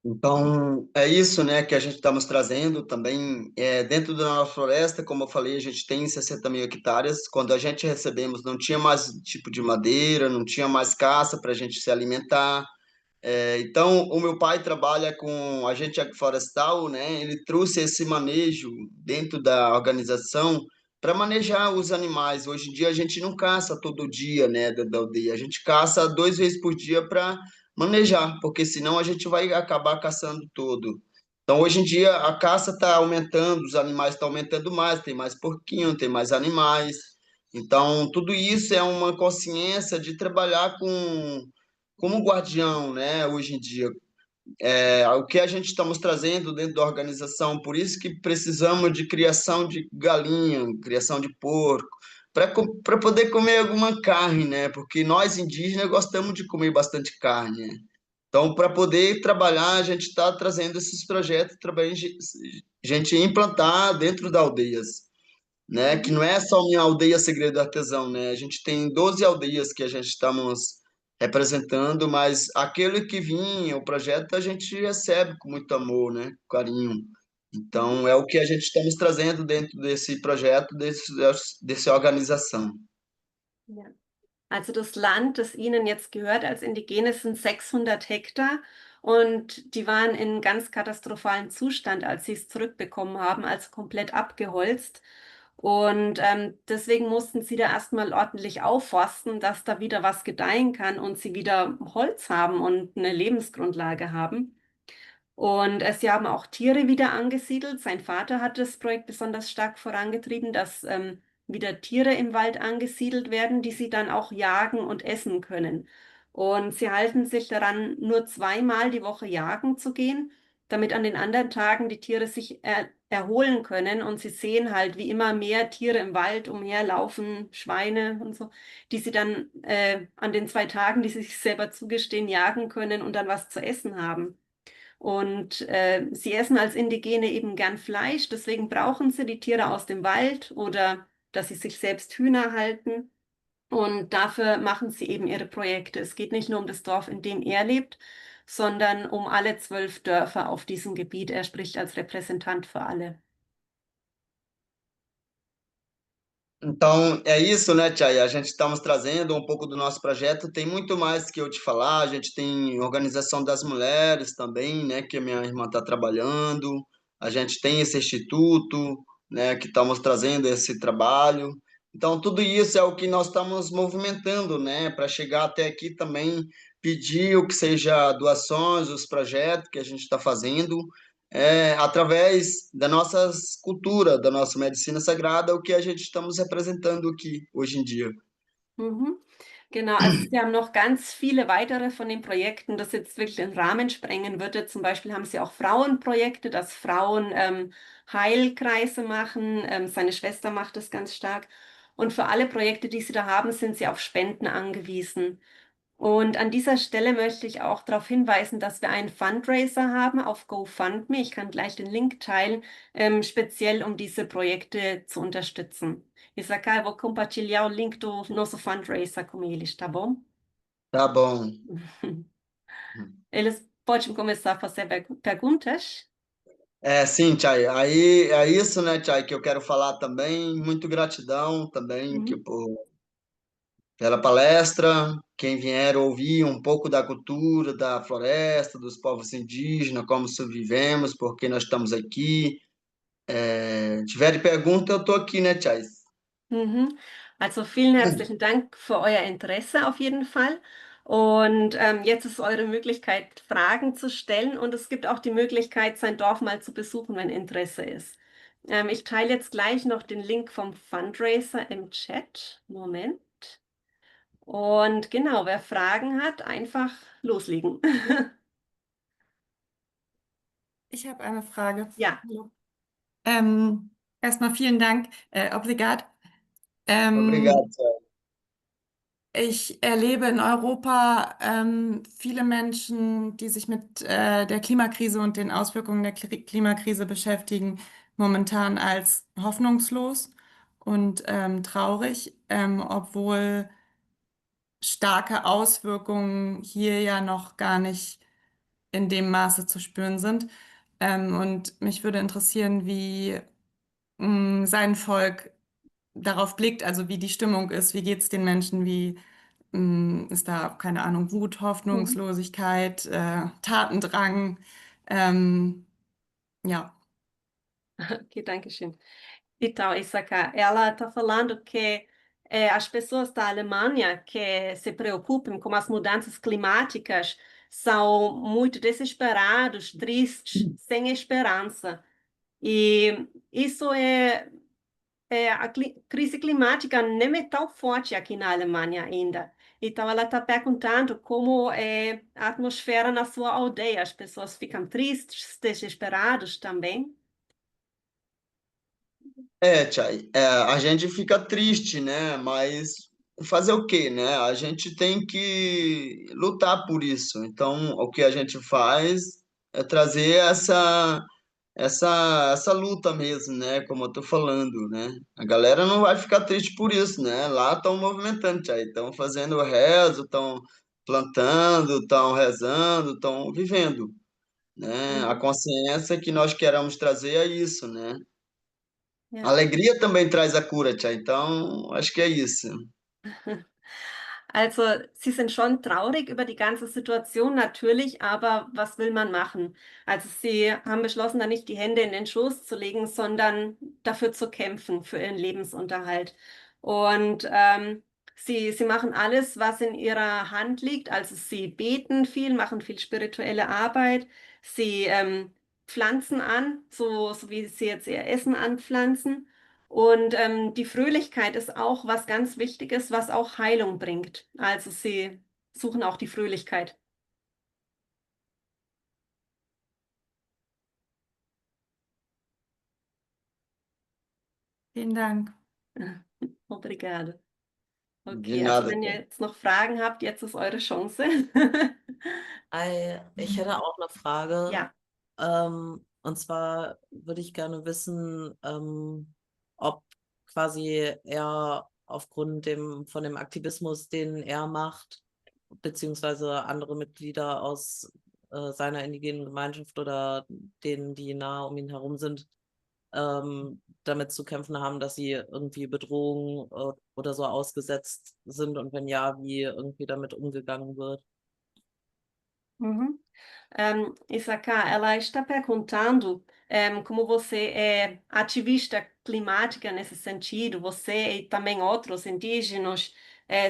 B: Então, é isso, né, que a gente estamos trazendo também. Dentro da nossa floresta, como eu falei, a gente tem 60 mil hectares. Quando a gente recebemos, não tinha mais tipo de madeira, não tinha mais caça para a gente se alimentar. Então, o meu pai trabalha com agente florestal, né? Ele trouxe esse manejo dentro da organização para manejar os animais. Hoje em dia a gente não caça todo dia, né, da aldeia. A gente caça 2 vezes por dia para manejar, porque senão a gente vai acabar caçando todo. Então, hoje em dia a caça está aumentando, os animais estão aumentando mais, tem mais porquinho, tem mais animais. Então, tudo isso é uma consciência de trabalhar com como guardião, né, hoje em dia, o que a gente estamos trazendo dentro da organização, por isso que precisamos de criação de galinha, criação de porco, para poder comer alguma carne, né, porque nós indígenas gostamos de comer bastante carne, né? Então, para poder trabalhar, a gente está trazendo esses projetos para a gente implantar dentro das aldeias, né? Que não
A: Mhm.
B: é só minha aldeia Segredo Artesão, né? A gente tem 12 aldeias que a gente estamos representando, mas aquele que vinha, o projeto, a gente recebe com muito amor, né? Carinho.
A: Mhm.
B: Então, é o que a gente estamos trazendo dentro desse projeto, dessa organização.
A: Ja. Also das Land, das Ihnen jetzt gehört als Indigene, sind 600 Hektar und die waren in ganz katastrophalen Zustand, als Sie es zurückbekommen haben, also komplett abgeholzt. Und deswegen mussten Sie da erstmal ordentlich aufforsten, dass da wieder was gedeihen kann und Sie wieder Holz haben und eine Lebensgrundlage haben. Und sie haben auch Tiere wieder angesiedelt. Sein Vater hat das Projekt besonders stark vorangetrieben, dass wieder Tiere im Wald angesiedelt werden, die sie dann auch jagen und essen können. Und sie halten sich daran, nur zweimal die Woche jagen zu gehen, damit an den anderen Tagen die Tiere sich erholen können. Und sie sehen halt, wie immer mehr Tiere im Wald umherlaufen, Schweine und so, die sie dann an den 2 Tagen, die sie sich selber zugestehen, jagen können und dann was zu essen haben. Und sie essen als Indigene eben gern Fleisch, deswegen brauchen sie die Tiere aus dem Wald oder dass sie sich selbst Hühner halten. Und dafür machen sie eben ihre Projekte. Es geht nicht nur um das Dorf, in dem er lebt, sondern um alle 12 Dörfer auf diesem Gebiet. Er spricht als Repräsentant für alle.
B: Então, é isso, né, Chay? A gente estamos trazendo um pouco do nosso projeto. Tem muito mais que eu te falar. A gente tem organização das mulheres também, né, que a minha irmã está trabalhando. A gente tem esse instituto, né, que estamos trazendo esse trabalho. Então, tudo isso é o que nós estamos movimentando, né, para chegar até aqui também, pedir o que seja doações, os projetos que a gente está fazendo através da nossa cultura, da nossa medicina sagrada, o que a gente estamos representando aqui hoje em dia.
A: Mhm. Genau, also Sie haben noch ganz viele weitere von den Projekten, das jetzt wirklich den Rahmen sprengen würde. Zum Beispiel haben Sie auch Frauenprojekte, dass Frauen Heilkreise machen. Seine Schwester macht das ganz stark. Und für alle Projekte, die Sie da haben, sind Sie auf Spenden angewiesen. Und an dieser Stelle möchte ich auch darauf hinweisen, dass wir einen Fundraiser haben auf GoFundMe. Ich kann gleich den Link teilen, speziell um diese Projekte zu unterstützen. Isakai, vou compartilhar o link do nosso fundraiser com eles, tá bom?
B: Tá bom.
A: Eles podem começar a fazer perguntas?
B: Sim, Chay. Aí é isso, né, Chay, que eu quero falar também. Muito gratidão também
A: Mhm.
B: pela palestra. Quem vier ouvir um pouco da cultura, da floresta, dos povos indígenas, como sobrevivemos, por que nós estamos aqui. Tiver pergunta, eu estou aqui, né, Chay?
A: Mhm. Also vielen herzlichen Dank für euer Interesse auf jeden Fall. Und jetzt ist eure Möglichkeit, Fragen zu stellen. Und es gibt auch die Möglichkeit, sein Dorf mal zu besuchen, wenn Interesse ist. Ich teile jetzt gleich noch den Link vom Fundraiser im Chat. Moment. Und genau, wer Fragen hat, einfach loslegen.
C: Ich habe eine Frage.
A: Ja.
C: Hallo. Erstmal vielen Dank, obrigado.
B: Obrigado,
C: Ähm,
B: Chay.
C: Ich erlebe in Europa viele Menschen, die sich mit der Klimakrise und den Auswirkungen der Klimakrise beschäftigen, momentan als hoffnungslos und traurig, obwohl starke Auswirkungen hier ja noch gar nicht in dem Maße zu spüren sind. Und mich würde interessieren, wie sein Volk darauf blickt, also wie die Stimmung ist, wie geht es den Menschen, wie ist da, keine Ahnung, Wut,
A: Mhm.
C: Hoffnungslosigkeit, Tatendrang, ähm, ja.
A: Ok, danke schön. Então, Isaka, ela está falando que as pessoas da Alemanha que se preocupam com as mudanças climáticas são muito desesperados, tristes, sem esperança. E isso a crise climática nem é tão forte aqui na Alemanha ainda. Então, ela está perguntando como é a atmosfera na sua aldeia. As pessoas ficam tristes, desesperados também.
B: Chay, a gente fica triste, né? Mas fazer o quê, né? A gente tem que lutar por isso. Então, o que a gente faz é trazer essa luta mesmo, né? Como eu tô falando, né? A galera não vai ficar triste por isso, né? Lá estão movimentando, Chay, estão fazendo rezo, estão plantando, estão rezando, estão vivendo, né? A
A: Mhm.
B: consciência que nós queremos trazer é isso, né? A
A: Ja.
B: alegria também traz a cura, Tia. Então, acho que é isso.
A: Also, sie sind schon traurig über die ganze Situation, natürlich, aber was will man machen? Also, sie haben beschlossen, da nicht die Hände in den Schoß zu legen, sondern dafür zu kämpfen, für ihren Lebensunterhalt. Und sie machen alles, was in ihrer Hand liegt. Also, sie beten viel, machen viel spirituelle Arbeit. Sie pflanzen an, so wie sie jetzt ihr Essen anpflanzen. Und die Fröhlichkeit ist auch was ganz Wichtiges, was auch Heilung bringt. Also sie suchen auch die Fröhlichkeit.
C: Vielen Dank.
A: Obrigado.
B: De
A: Okay, also
B: nada,
A: wenn ihr
B: Tia.
A: jetzt noch Fragen habt, jetzt ist eure Chance.
D: Ich hätte auch eine Frage.
A: Ja.
D: Und zwar würde ich gerne wissen, ob quasi er aufgrund von dem Aktivismus, den er macht, beziehungsweise andere Mitglieder aus seiner indigenen Gemeinschaft oder denen, die nah um ihn herum sind, damit zu kämpfen haben, dass sie irgendwie Bedrohungen oder so ausgesetzt sind und wenn ja, wie irgendwie damit umgegangen wird.
A: Uhum. Isaka, ela está perguntando como você é ativista climática nesse sentido, você e também outros indígenas,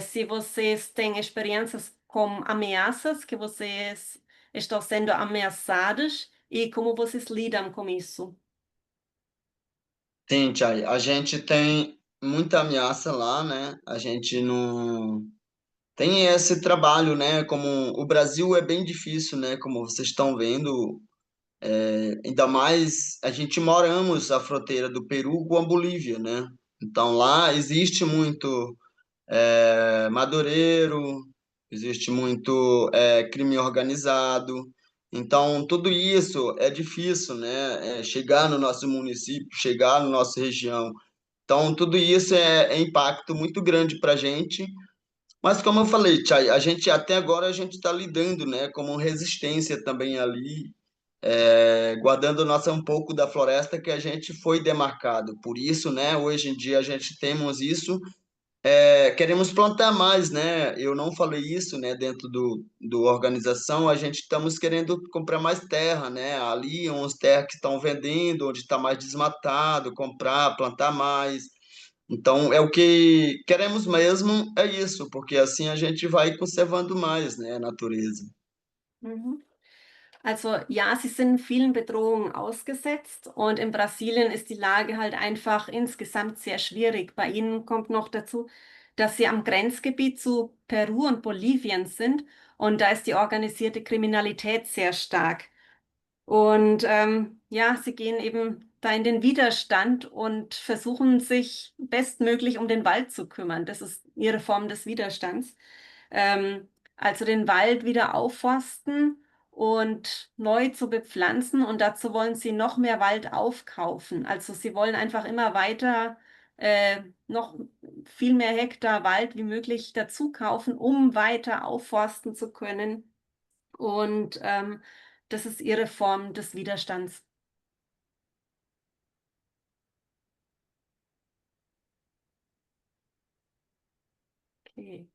A: se vocês têm experiências com ameaças, que vocês estão sendo ameaçados e como vocês lidam com isso.
B: Sim, Tia. A gente tem muita ameaça lá, né? A gente não tem esse trabalho, né? Como o Brasil é bem difícil, né? Como vocês estão vendo, ainda mais a gente moramos à fronteira do Peru com a Bolívia, né? Então lá existe muito madureiro, existe muito crime organizado. Então, tudo isso é difícil, né? Chegar no nosso município, chegar na nossa região. Então, tudo isso é impacto muito grande para a gente. Mas, como eu falei, Chay, a gente até agora a gente está lidando, né? Como resistência também ali. guardando nossa um pouco da floresta que a gente foi demarcado. Por isso, né, hoje em dia a gente temos isso. Queremos plantar mais, né? Eu não falei isso, né? Dentro do organização, a gente estamos querendo comprar mais terra, né? Ali, uns terras que estão vendendo, onde está mais desmatado, comprar, plantar mais. Então, é o que queremos mesmo, é isso, porque assim a gente vai conservando mais, né, a natureza.
A: Mhm. Also ja, sie sind vielen Bedrohungen ausgesetzt und in Brasilien ist die Lage halt einfach insgesamt sehr schwierig. Bei ihnen kommt noch dazu, dass sie am Grenzgebiet zu Peru und Bolivien sind und da ist die organisierte Kriminalität sehr stark. Und ja, sie gehen eben da in den Widerstand und versuchen sich bestmöglich um den Wald zu kümmern. Das ist ihre Form des Widerstands. Also den Wald wieder aufforsten und neu zu bepflanzen. Und dazu wollen sie noch mehr Wald aufkaufen. Also sie wollen einfach immer weiter noch viel mehr Hektar Wald wie möglich dazu kaufen, um weiter aufforsten zu können. Und das ist ihre Form des Widerstands. Okay.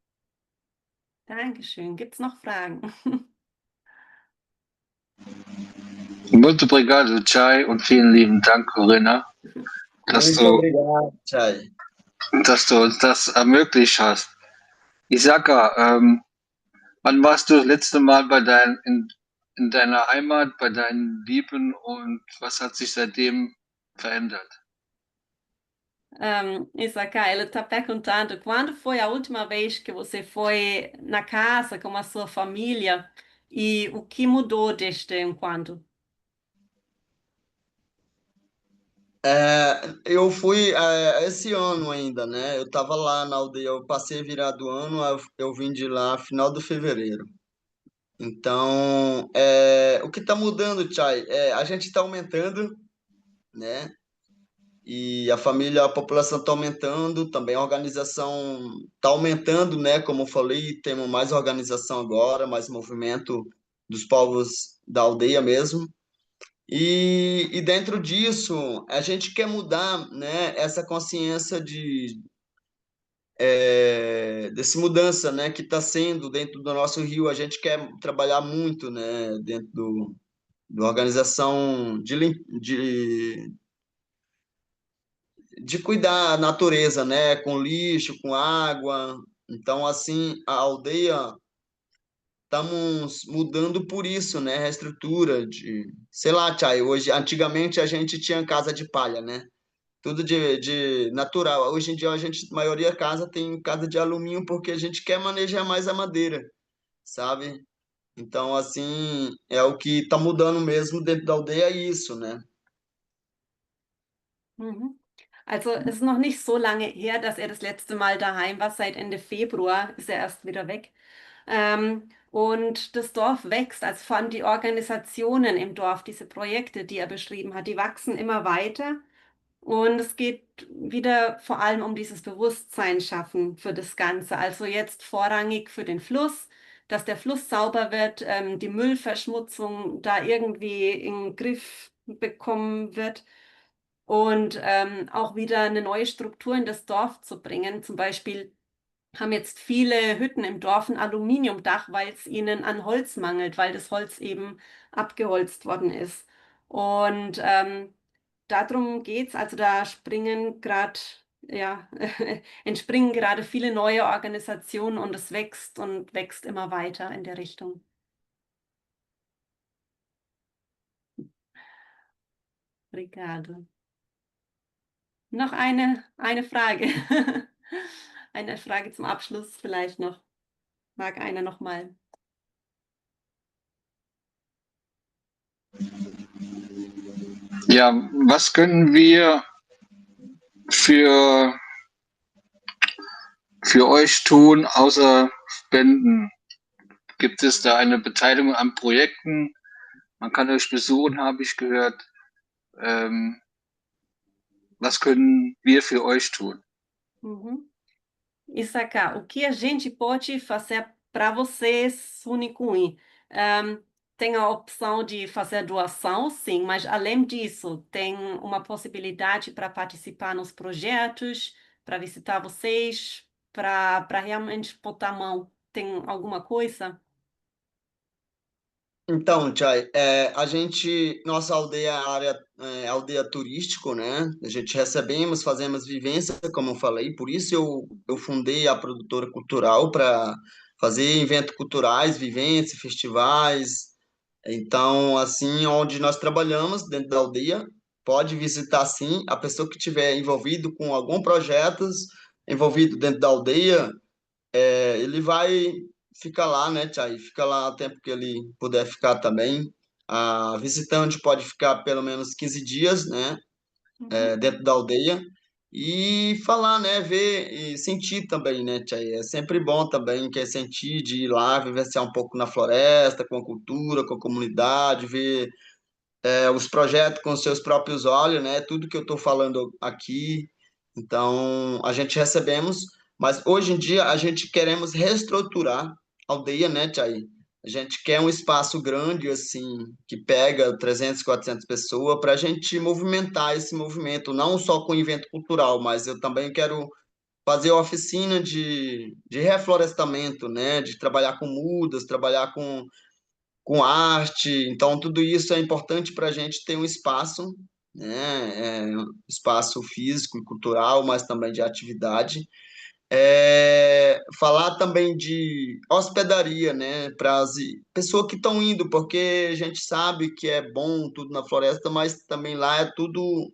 A: Dankeschön. Gibt es noch Fragen?
E: Muito obrigado, Chay, und vielen lieben Dank, Corinna, dass
B: Muito
E: du,
B: obrigado, Chay.
E: dass du uns das ermöglicht hast. Isaka, wann warst du das letzte Mal in deiner Heimat, bei deinen Lieben und was hat sich seitdem verändert?
A: Isaka, ele está perguntando quando foi a última vez que você foi na casa com a sua família e o que mudou desde quando?
B: Eu fui esse ano ainda, né? Eu estava lá na aldeia, eu passei virado o ano, eu vim de lá final de fevereiro. Então, o que está mudando, Chay, a gente está aumentando, né? E a família, a população está aumentando, também a organização está aumentando, né? Como eu falei, temos mais organização agora, mais movimento dos povos da aldeia mesmo. E dentro disso, a gente quer mudar, né, essa consciência desse mudança, né, que está sendo dentro do nosso rio. A gente quer trabalhar muito, né, dentro da organização de cuidar da natureza, né, com lixo, com água. Então, assim, a aldeia estamos mudando por isso, né, a estrutura sei lá, Chay, hoje, antigamente a gente tinha casa de palha, né? Tudo de natural. Hoje em dia, a maioria casa tem casa de alumínio porque a gente quer manejar mais a madeira, sabe? Então, assim, é o que está mudando mesmo dentro da aldeia, é isso, né?
A: Mhm. Also es ist noch nicht so lange her, dass er das letzte Mal daheim war. Seit Ende Februar ist er erst wieder weg. Und das Dorf wächst, also vor allem die Organisationen im Dorf, diese Projekte, die er beschrieben hat, die wachsen immer weiter. Und es geht wieder vor allem um dieses Bewusstsein schaffen für das Ganze. Also jetzt vorrangig für den Fluss, dass der Fluss sauber wird, die Müllverschmutzung da irgendwie in den Griff bekommen wird und auch wieder eine neue Struktur in das Dorf zu bringen. Zum Beispiel haben jetzt viele Hütten im Dorf ein Aluminiumdach, weil es ihnen an Holz mangelt, weil das Holz eben abgeholzt worden ist. Und darum geht's. Also da springen gerade, ja, entspringen gerade viele neue Organisationen und es wächst und wächst immer weiter in der Richtung. Obrigado. Noch eine Frage. Eine Frage zum Abschluss vielleicht noch. Mag einer noch mal?
E: Ja, was können wir für, für euch tun, außer Spenden? Gibt es da eine Beteiligung an Projekten? Man kann euch besuchen, habe ich gehört. Was können wir für euch tun?
A: Uhum. Isaka, o que a gente pode fazer para vocês, Sunicunhi? tem a opção de fazer doação, sim, mas além disso, tem uma possibilidade para participar nos projetos, para visitar vocês, para realmente botar a mão. Tem alguma coisa?
B: Então, Chay, nossa aldeia é aldeia turístico, né? A gente recebemos, fazemos vivência, como eu falei, por isso eu fundei a produtora cultural para fazer eventos culturais, vivências, festivais. Então, assim, onde nós trabalhamos dentro da aldeia, pode visitar sim, a pessoa que estiver envolvido com algum projeto envolvido dentro da aldeia, ele vai ficar lá, né, Tchai? Fica lá o tempo que ele puder ficar também. A visitante pode ficar pelo menos 15 dias, né,
A: Uhum.
B: dentro da aldeia e falar, né, ver e sentir também, né, Tchai? É sempre bom também, quer sentir de ir lá, vivenciar um pouco na floresta, com a cultura, com a comunidade, ver os projetos com seus próprios olhos, né? Tudo que eu estou falando aqui. Então, a gente recebemos, mas hoje em dia a gente queremos reestruturar a aldeia, né, Tchai? A gente quer um espaço grande, assim, que pega 300, 400 pessoas, para a gente movimentar esse movimento, não só com evento cultural, mas eu também quero fazer oficina de reflorestamento, né? De trabalhar com mudas, trabalhar com arte. Então, tudo isso é importante para a gente ter um espaço, né? Espaço físico e cultural, mas também de atividade. Falar também de hospedaria, né? Para as pessoas que estão indo, porque a gente sabe que é bom tudo na floresta, mas também lá é tudo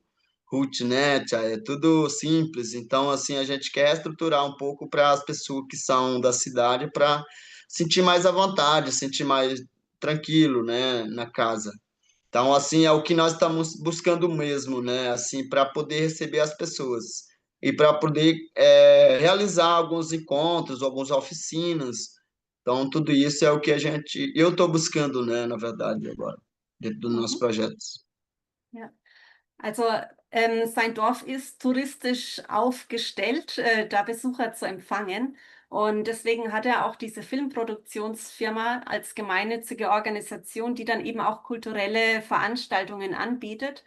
B: root, né, tia? É tudo simples. Então, assim, a gente quer estruturar um pouco para as pessoas que são da cidade para sentir mais à vontade, sentir mais tranquilo, né, na casa. Então, assim, é o que nós estamos buscando mesmo, né, assim, para poder receber as pessoas e para poder realizar alguns encontros, algumas oficinas. Então, tudo isso é o que eu estou buscando, né, na verdade, agora, dentro dos nossos
A: Mhm.
B: projetos.
A: Ja. Also sein Dorf ist touristisch aufgestellt, da Besucher zu empfangen. Und deswegen hat er auch diese Filmproduktionsfirma als gemeinnützige Organisation, die dann eben auch kulturelle Veranstaltungen anbietet.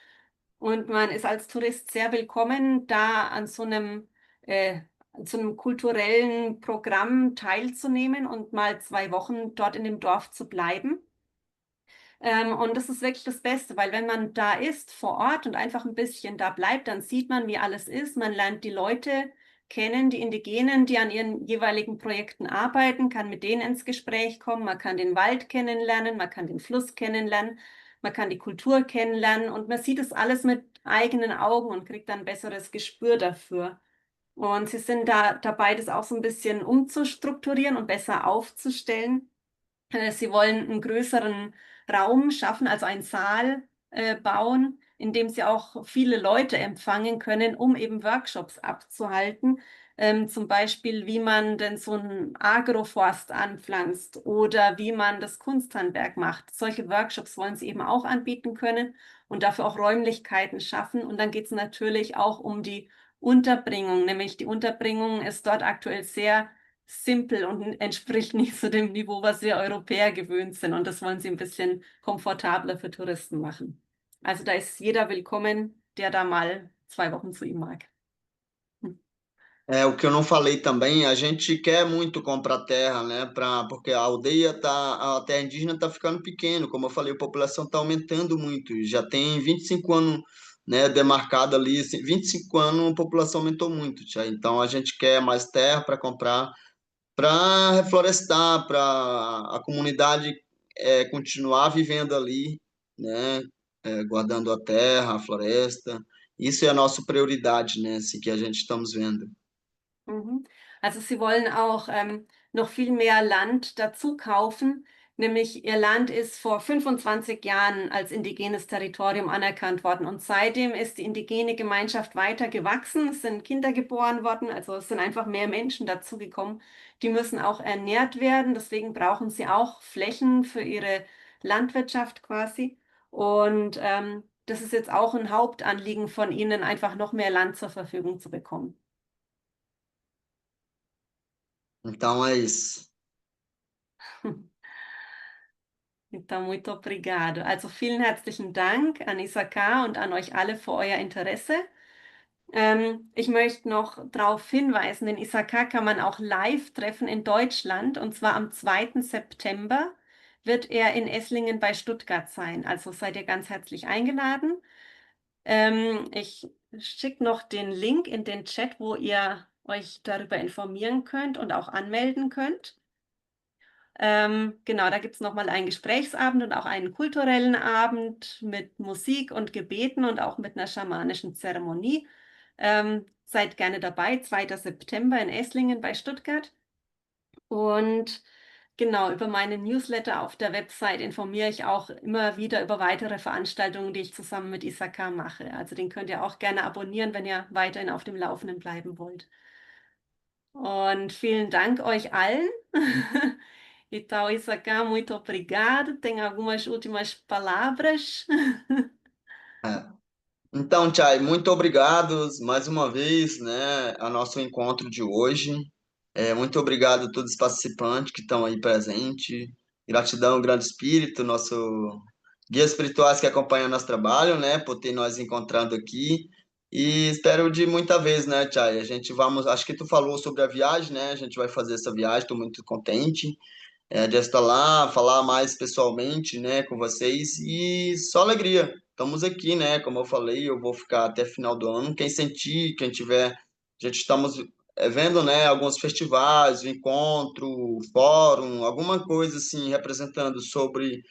A: Und man ist als Tourist sehr willkommen, da an so einem kulturellen Programm teilzunehmen und mal 2 Wochen dort in dem Dorf zu bleiben. Und das ist wirklich das Beste, weil wenn man da ist vor Ort und einfach ein bisschen da bleibt, dann sieht man, wie alles ist. Man lernt die Leute kennen, die Indigenen, die an ihren jeweiligen Projekten arbeiten, kann mit denen ins Gespräch kommen. Man kann den Wald kennenlernen, man kann den Fluss kennenlernen, man kann die Kultur kennenlernen und man sieht es alles mit eigenen Augen und kriegt dann ein besseres Gespür dafür. Und sie sind da dabei, das auch so ein bisschen umzustrukturieren und besser aufzustellen. Sie wollen einen größeren Raum schaffen, also einen Saal bauen, in dem sie auch viele Leute empfangen können, um eben Workshops abzuhalten. Zum Beispiel, wie man denn so einen Agroforst anpflanzt oder wie man das Kunsthandwerk macht. Solche Workshops wollen sie eben auch anbieten können und dafür auch Räumlichkeiten schaffen. Und dann geht es natürlich auch um die Unterbringung, nämlich die Unterbringung ist dort aktuell sehr simpel und entspricht nicht so dem Niveau, was wir Europäer gewöhnt sind. Und das wollen sie ein bisschen komfortabler für Touristen machen. Also da ist jeder willkommen, der da mal 2 Wochen zu ihm mag. Hm.
B: O que eu não falei também, a gente quer muito comprar terra, né? Porque a terra indígena tá ficando pequeno, como eu falei, a população tá aumentando muito. Já tem 25 anos, né, demarcado ali, assim, 25 anos a população aumentou muito, tia. Então a gente quer mais terra para comprar, para reflorestar, para a comunidade continuar vivendo ali, né? Guardando a terra, a floresta. Isso é a nossa prioridade, né? Assim que a gente estamos vendo.
A: Mhm. Also sie wollen auch noch viel mehr Land dazu kaufen, nämlich ihr Land ist vor 25 Jahren als indigenes Territorium anerkannt worden und seitdem ist die indigene Gemeinschaft weiter gewachsen, es sind Kinder geboren worden, also es sind einfach mehr Menschen dazugekommen, die müssen auch ernährt werden, deswegen brauchen sie auch Flächen für ihre Landwirtschaft quasi und das ist jetzt auch ein Hauptanliegen von ihnen, einfach noch mehr Land zur Verfügung zu bekommen.
B: Então é isso.
A: Então, muito obrigado. Also vielen herzlichen Dank an Isaka und an euch alle für euer Interesse. Ich möchte noch darauf hinweisen, den Isaka kann man auch live treffen in Deutschland und zwar am 2. September wird er in Esslingen bei Stuttgart sein. Also seid ihr ganz herzlich eingeladen. Ich schicke noch den Link in den Chat, wo ihr euch darüber informieren könnt und auch anmelden könnt. Genau, da gibt es nochmal einen Gesprächsabend und auch einen kulturellen Abend mit Musik und Gebeten und auch mit einer schamanischen Zeremonie. Seid gerne dabei, 2. September in Esslingen bei Stuttgart. Und genau, über meine Newsletter auf der Website informiere ich auch immer wieder über weitere Veranstaltungen, die ich zusammen mit Isaka mache. Also den könnt ihr auch gerne abonnieren, wenn ihr weiterhin auf dem Laufenden bleiben wollt. Und vielen Dank euch allen. Então, Isaka, muito obrigado. Tem algumas últimas palavras?
B: Então, Chay, muito obrigado mais uma vez, né, ao nosso encontro de hoje. Muito obrigado a todos os participantes que estão aí presentes. Gratidão, Grande Espírito, nosso guias espirituais que acompanham nosso trabalho, né, por ter nós encontrando aqui. E espero de muita vez, né, Chay? A gente vamos, acho que tu falou sobre a viagem, né? A gente vai fazer essa viagem, estou muito contente de estar lá, falar mais pessoalmente, né, com vocês e só alegria. Estamos aqui, né? Como eu falei, eu vou ficar até final do ano. Quem sentir, quem tiver, a gente estamos vendo, né, alguns festivais, encontro, fórum, alguma coisa assim representando sobre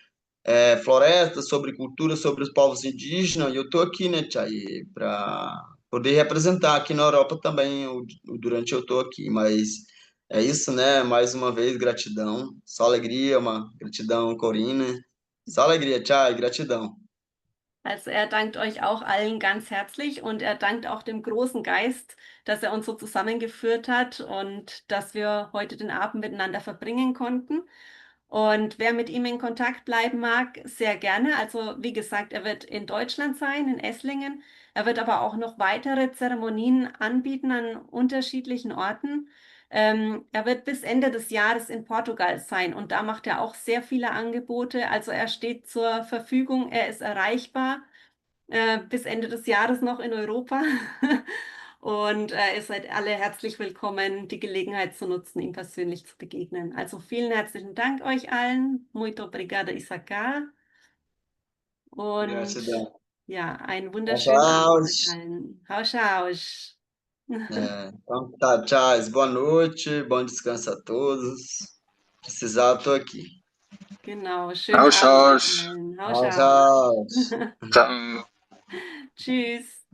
B: floresta, sobre cultura, sobre os povos indígenas. E eu estou aqui, né, Tchai, para poder representar aqui na Europa também, durante eu estou aqui. Mas é isso, né? Mais uma vez, gratidão. Só alegria, uma gratidão, Corina. Só alegria, Tchai, gratidão.
A: Also er dankt euch auch allen ganz herzlich und er dankt auch dem großen Geist, dass er uns so zusammengeführt hat und dass wir heute den Abend miteinander verbringen konnten. Und wer mit ihm in Kontakt bleiben mag, sehr gerne. Also wie gesagt, er wird in Deutschland sein, in Esslingen. Er wird aber auch noch weitere Zeremonien anbieten an unterschiedlichen Orten. Er wird bis Ende des Jahres in Portugal sein und da macht er auch sehr viele Angebote. Also er steht zur Verfügung, er ist erreichbar bis Ende des Jahres noch in Europa. Und ihr seid alle herzlich willkommen, die Gelegenheit zu nutzen, ihm persönlich zu begegnen. Also vielen herzlichen Dank euch allen. Muito obrigada, Isaka. Und
B: Gratidão.
A: ja, einen
B: Tchau,
A: wunderschönen Abend euch
B: tchau.
A: allen. Rausch.
B: Então tá, tchau. Boa noite, bom descanso a todos. Precisar, eu tô aqui.
A: Genau, schönen
E: Austausch.
A: Abend euch allen.
B: Tchau,
A: Rausch.
B: tchau.
E: Dann
A: Tschüss.